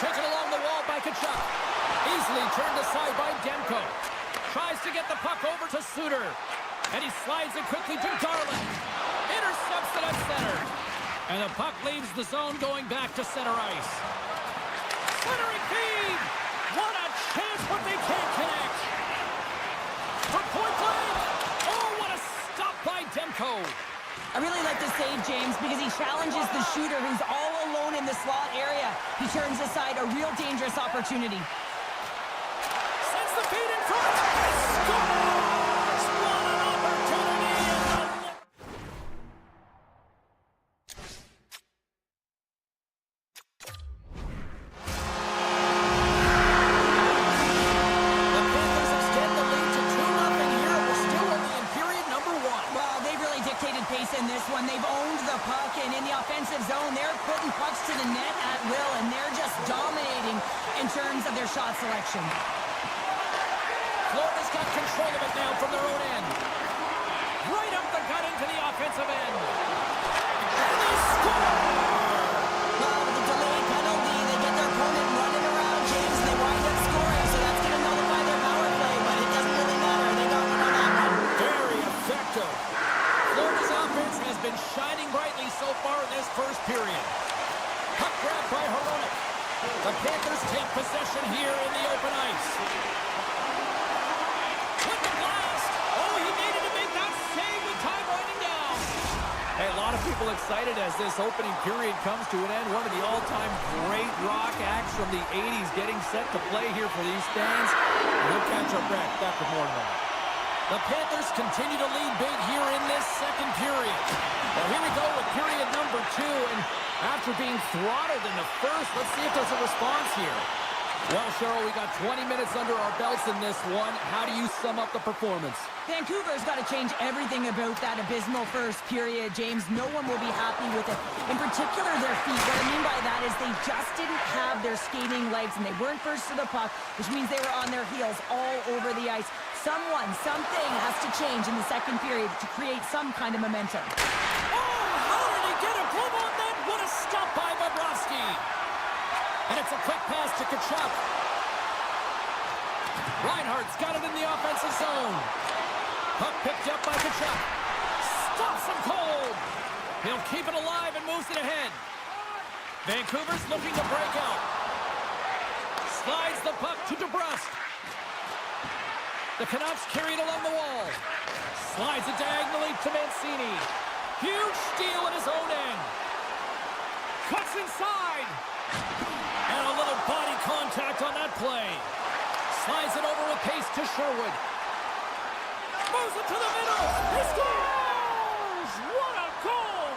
Taken along the wall by Kachuk. Easily turned aside by Demko. Tries to get the puck over to Suter. And he slides it quickly to Garland. Intercepts it at center. And the puck leaves the zone going back to center ice. Centering feed! What a chance, but they can't connect. From point blank! Oh, what a stop by Demko. code. I really like the save, James, because he challenges the shooter who's all alone in the slot area. He turns aside a real dangerous opportunity. Sends the feed in front. Scores! What an opportunity! The Panthers extend the lead to 2-0 here. We're still only in period number 1. Well, they've really dictated pace in this one. They've owned the puck, and in the offensive zone, they're putting pucks to the net at will, and they're just dominating in terms of their shot selection. Florida's got control of it now from their own end. Right up the gut into the offensive end. And they score! Well, with the delayed penalty, they get their opponent running around, James, and they wind up scoring, so that's going to nullify their power play, but it doesn't really matter. They got one on that one. Very effective. Florida's offense has been shining brightly so far in this first period. Puck grab by Hronek. The Panthers take possession here in the open ice. With the blast! Oh, he needed to make that save with time winding down. Hey, a lot of people excited as this opening period comes to an end. One of the all-time great rock acts from the 80s getting set to play here for these fans. We'll catch our breath after more than that. The Panthers continue to lead big here in this second period. Well, here we go with period number 2, and after being throttled in the first, let's see if there's a response here. Well, Cheryl, we got 20 minutes under our belts in this one. How do you sum up the performance? Vancouver's got to change everything about that abysmal first period, James. No one will be happy with it. In particular, their feet. What I mean by that is they just didn't have their skating legs, and they weren't first to the puck, which means they were on their heels all over the ice. Something has to change in the second period to create some kind of momentum. Oh, how did he get a glove on that? What a stop by Bobrovsky. And it's a quick pass to Kachuk. Reinhardt's got it in the offensive zone. Puck picked up by Kachuk. Stops him cold. He'll keep it alive and moves it ahead. Vancouver's looking to break out. Slides the puck to DeBrusque. The Canucks carry it along the wall. Slides it diagonally to Mancini. Huge steal at his own end. Cuts inside. And a little body contact on that play. Slides it over with pace to Sherwood. Moves it to the middle. He scores! What a goal!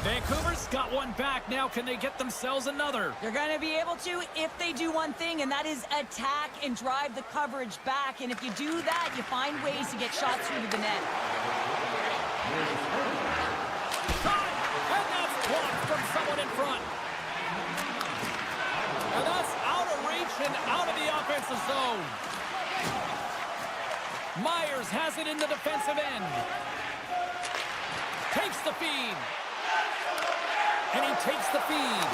Vancouver's got one back. Now can they get themselves another? They're going to be able to if they do one thing, and that is attack and drive the coverage back. And if you do that, you find ways to get shots through to the net. Shot! And that's blocked from someone in front. And that's out of reach and out of the offensive zone. Myers has it in the defensive end. Takes the feed. And he takes the feed.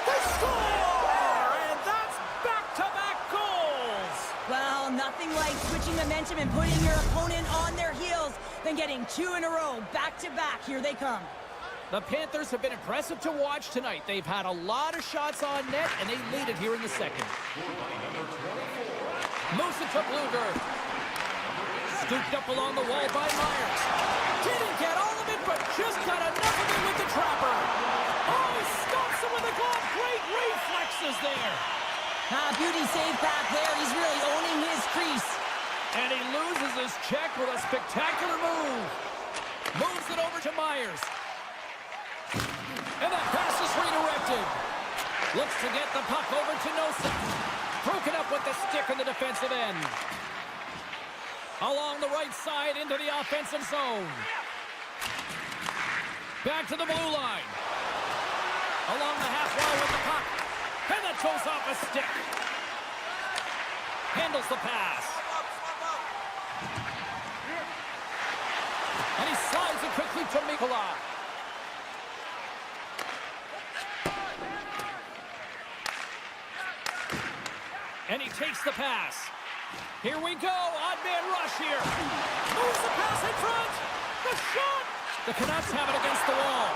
They score! And that's back-to-back goals! Well, nothing like switching momentum and putting your opponent on their heels than getting 2 in a row, back-to-back. Here they come. The Panthers have been impressive to watch tonight. They've had a lot of shots on net, and they lead it here in the second. Moves it to Bluger. Scooped up along the wall by Myers. Didn't get all of it, but just got enough of it with the trapper. Oh, he stops him with a glove. Great reflexes there. Beauty save back there. He's really owning his crease. And he loses his check with a spectacular move. Moves it over to Myers. And that pass is redirected. Looks to get the puck over to Nosek. Broken up with the stick in the defensive end. Along the right side into the offensive zone. Back to the blue line. Along the half wall with the puck. And that goes off a stick. Handles the pass. And he slides it quickly to Mikula. And he takes the pass. Here we go. Odd man rush here. Moves the pass in front. The shot. The Canucks have it against the wall.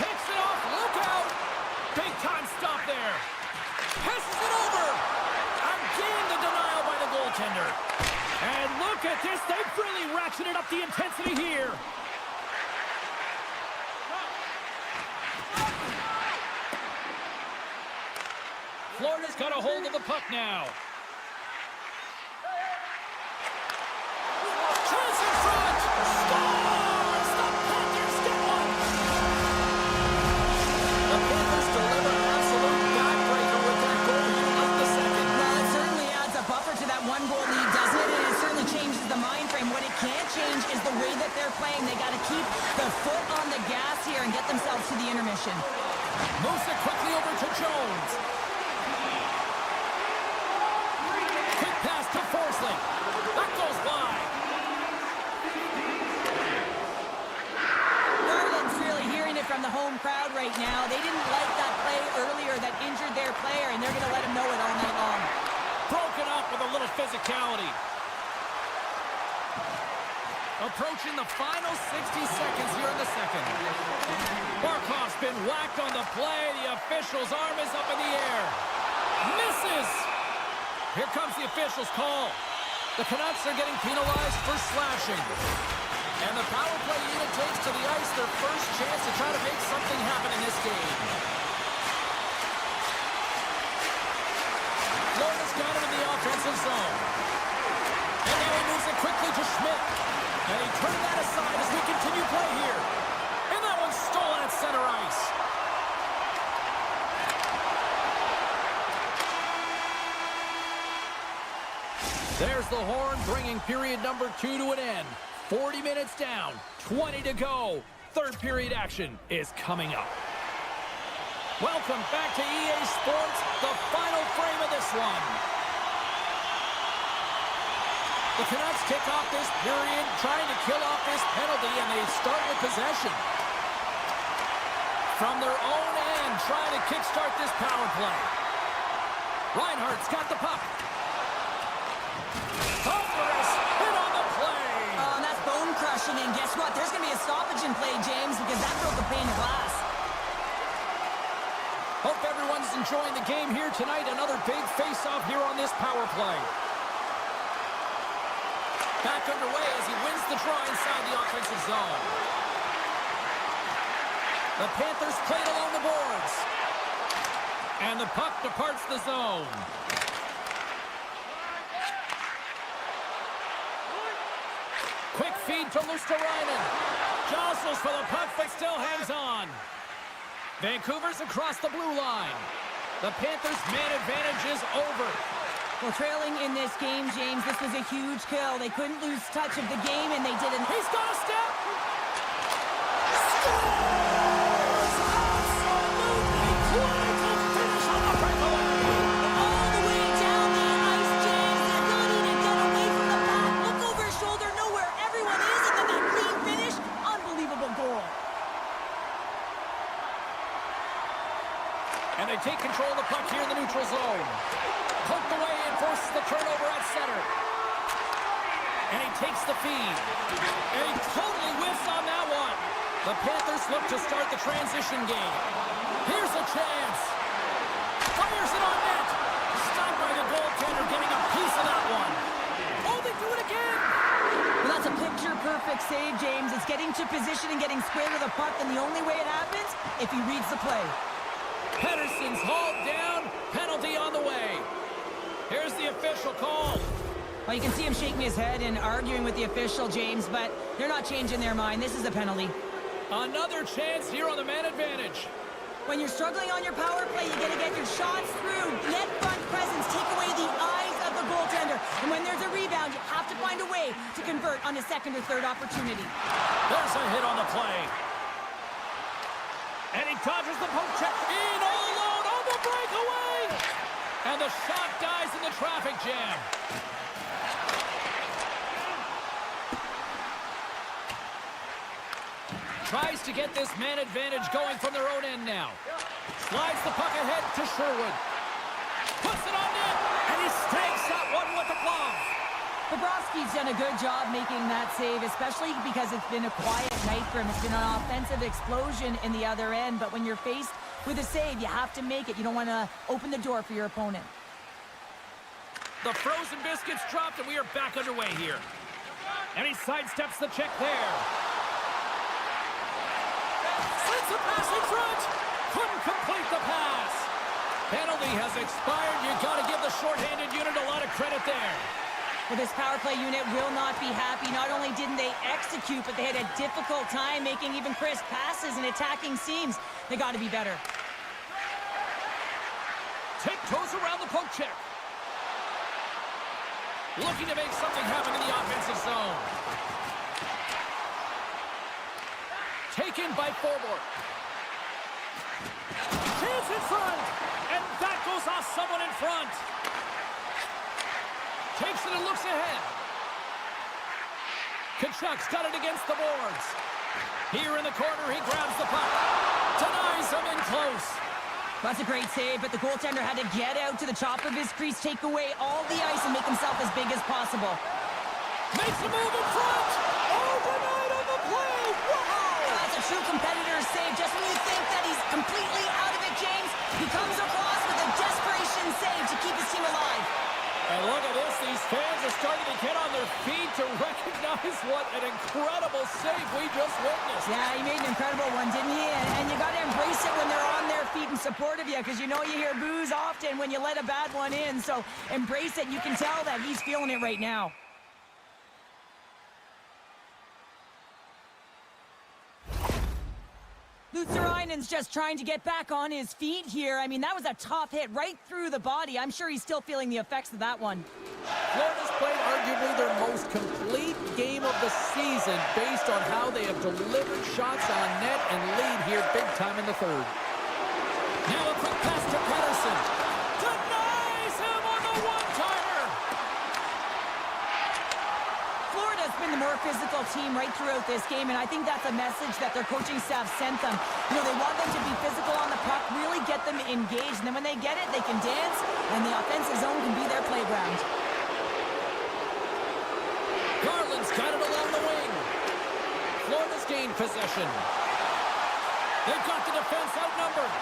Picks it off. Look out. Big time stop there. Passes it over. Again the denial by the goaltender. And look at this. They've really ratcheted up the intensity here. Florida's got a hold of the puck now. Chance in front. Scores! The Panthers get one. The Panthers deliver an absolute backbreaker with their goal here late in the second. Well, it certainly adds a buffer to that one-goal lead, doesn't it? And it certainly changes the mind frame. What it can't change is the way that they're playing. They got to keep the foot on the gas here and get themselves to the intermission. Moves it quickly over to Jones. Quick pass to Forsling. That goes wide. Ireland's really hearing it from the home crowd right now. They didn't like that play earlier that injured their player, and they're going to let him know it all night long. Broken up with a little physicality. Approaching the final 60 seconds here in the second. Barkov's been whacked on the play. The official's arm is up in the air. Misses. Here comes the official's call. The Canucks are getting penalized for slashing. And the power play unit takes to the ice their first chance to try to make something happen in this game. Florida's got him in the offensive zone. And now he moves it quickly to Schmidt. And he turned that aside as we continue play here. And that one's stolen at center ice. There's the horn, bringing period number 2 to an end. 40 minutes down, 20 to go. Third period action is coming up. Welcome back to EA Sports, the final frame of this one. The Canucks kick off this period, trying to kill off this penalty, and they start with possession. From their own end, trying to kickstart this power play. Reinhardt's got the puck. Thunderous hit on the play. Oh, and that's bone crushing, and guess what? There's going to be a stoppage in play, James, because that broke a pane of glass. Hope everyone's enjoying the game here tonight. Another big face-off here on this power play. Back underway as he wins the draw inside the offensive zone. The Panthers played along the boards. And the puck departs the zone. Quick feed to Luosterainen. Jostles for the puck, but still hangs on. Vancouver's across the blue line. The Panthers' man advantage is over. Well, trailing in this game, James, this was a huge kill. They couldn't lose touch of the game, and they didn't. He's got a step. Scores! Absolutely clinical finish on the breakaway. All the way down the ice, James. The ability to get away from the pack, look over his shoulder, know where everyone is, and then that clean finish. Unbelievable goal. And they take control of the puck here in the neutral zone. Poked away and forces the turnover at center. And he takes the feed. And he totally whiffs on that one. The Panthers look to start the transition game. Here's a chance. Fires it on net. Stopped by the goaltender, getting a piece of that one. Oh, they do it again. Well, that's a picture-perfect save, James. It's getting to position and getting square to the puck, and the only way it happens, if he reads the play. Pedersen's hauled down. Penalty on the way. Here's the official call. Well, you can see him shaking his head and arguing with the official, James, but they're not changing their mind. This is a penalty. Another chance here on the man advantage. When you're struggling on your power play, you got to get your shots through. Net front presence, take away the eyes of the goaltender. And when there's a rebound, you have to find a way to convert on a second or third opportunity. There's a hit on the play. And he dodges the poke check. In all alone on the breakaway. And the shot dies in the traffic jam. Tries to get this man advantage going from their own end now. Slides the puck ahead to Sherwood. Puts it on net. And he stakes that one with the glove. Bobrovsky's done a good job making that save, especially because it's been a quiet night for him. It's been an offensive explosion in the other end, but when you're faced with a save, you have to make it. You don't want to open the door for your opponent. The frozen biscuits dropped, and we are back underway here. And he sidesteps the check there. Sends a pass in front. Couldn't complete the pass. Penalty has expired. You got to give the shorthanded unit a lot of credit there. Well, this power play unit will not be happy. Not only didn't they execute, but they had a difficult time making even crisp passes and attacking seams. They got to be better. Tiptoes around the poke check. Looking to make something happen in the offensive zone. Taken by forward. Chance in front. And that goes off someone in front. Takes it and looks ahead. Canucks got it against the boards. Here in the corner, he grabs the puck. Denies him in close. That's a great save, but the goaltender had to get out to the top of his crease, take away all the ice, and make himself as big as possible. Makes a move in front. Oh, denied on the play. Wow! That's a true competitor's save. Just when you think that he's completely out of it, James, he comes across with a desperation save to keep his team alive. And look at this. These fans are starting to get on their feet to recognize what an incredible save we just witnessed. Yeah, he made an incredible one, didn't he? And you got to embrace it when they're on their feet in support of you, because you know you hear boos often when you let a bad one in. So embrace it. You can tell that he's feeling it right now. Lutzerainen's just trying to get back on his feet here. I mean, that was a tough hit right through the body. I'm sure he's still feeling the effects of that one. Florida's played arguably their most complete game of the season based on how they have delivered shots on net and lead here big time in the third. Now a quick pass to Pettersson. Denies him on the one-timer. Florida's been the more physical team right throughout this game, and I think that's a message that their coaching staff sent them. You know, they want them to be physical on the puck, really get them engaged, and then when they get it, they can dance, and the offensive zone can be their playground. Garland's got it along the wing. Florida's gained possession. They've got the defense outnumbered.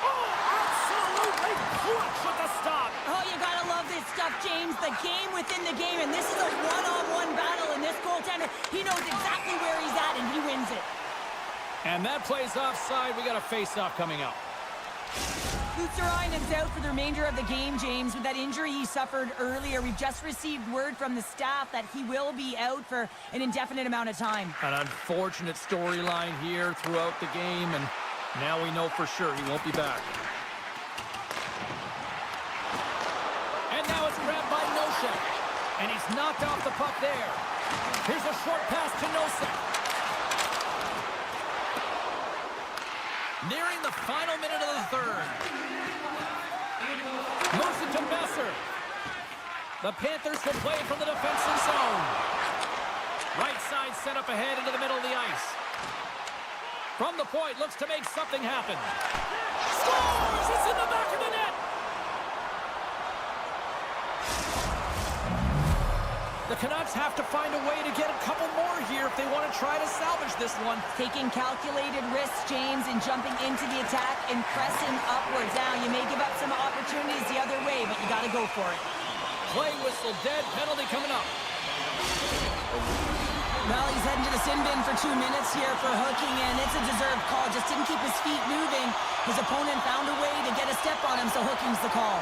Oh, absolutely clutch with the stop. Oh, you gotta love this stuff, James. The game within the game, and this is a one-on-one battle, and this goaltender, he knows exactly where he's at, and he wins it. And that plays offside. We got a face-off coming up. Lutzerainen's out for the remainder of the game, James, with that injury he suffered earlier. We've just received word from the staff that he will be out for an indefinite amount of time. An unfortunate storyline here throughout the game, and now we know for sure he won't be back. And now it's grabbed by Nosek, and he's knocked off the puck there. Here's a short pass to Nosek. Nearing the final minute of the third. Moves it to Messer. The Panthers will play from the defensive zone. Right side set up ahead into the middle of the ice. From the point, looks to make something happen. Scores! It's in the back of the net! The Canucks have to find a way to get a couple more here if they want to try to salvage this one. Taking calculated risks, James, and jumping into the attack and pressing upwards. Now, you may give up some opportunities the other way, but you got to go for it. Play whistle dead, penalty coming up. Well, he's heading to the sin bin for 2 minutes here for hooking, and it's a deserved call. Just didn't keep his feet moving. His opponent found a way to get a step on him, so hooking's the call.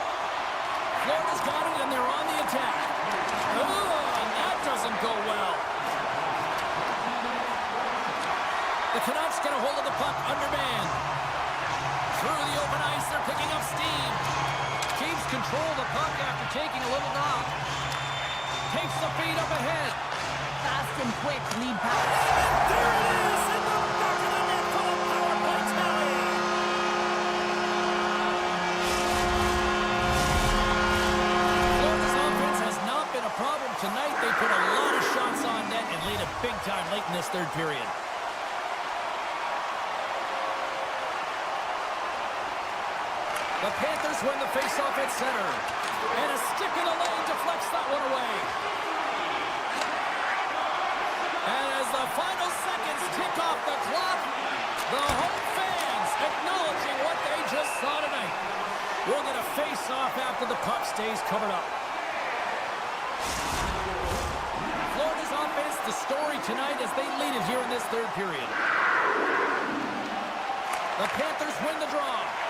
Florida's got it, and they're on the attack. Oh, and that doesn't go well. The Canucks get a hold of the puck undermanned. Through the open ice, they're picking up steam. Keeps control of the puck after taking a little knock. Takes the feed up ahead. Fast and quick lead pass. There it is in the back of the net for the power play tally. Florida's offense has not been a problem tonight. They put a lot of shots on net and lead it big time late in this third period. The Panthers win the faceoff at center. And a stick in the lane deflects that one away. And as the final seconds tick off the clock, the home fans acknowledging what they just saw tonight. We'll get a face-off after the puck stays covered up. Florida's offense the story tonight as they lead it here in this third period. The Panthers win the draw.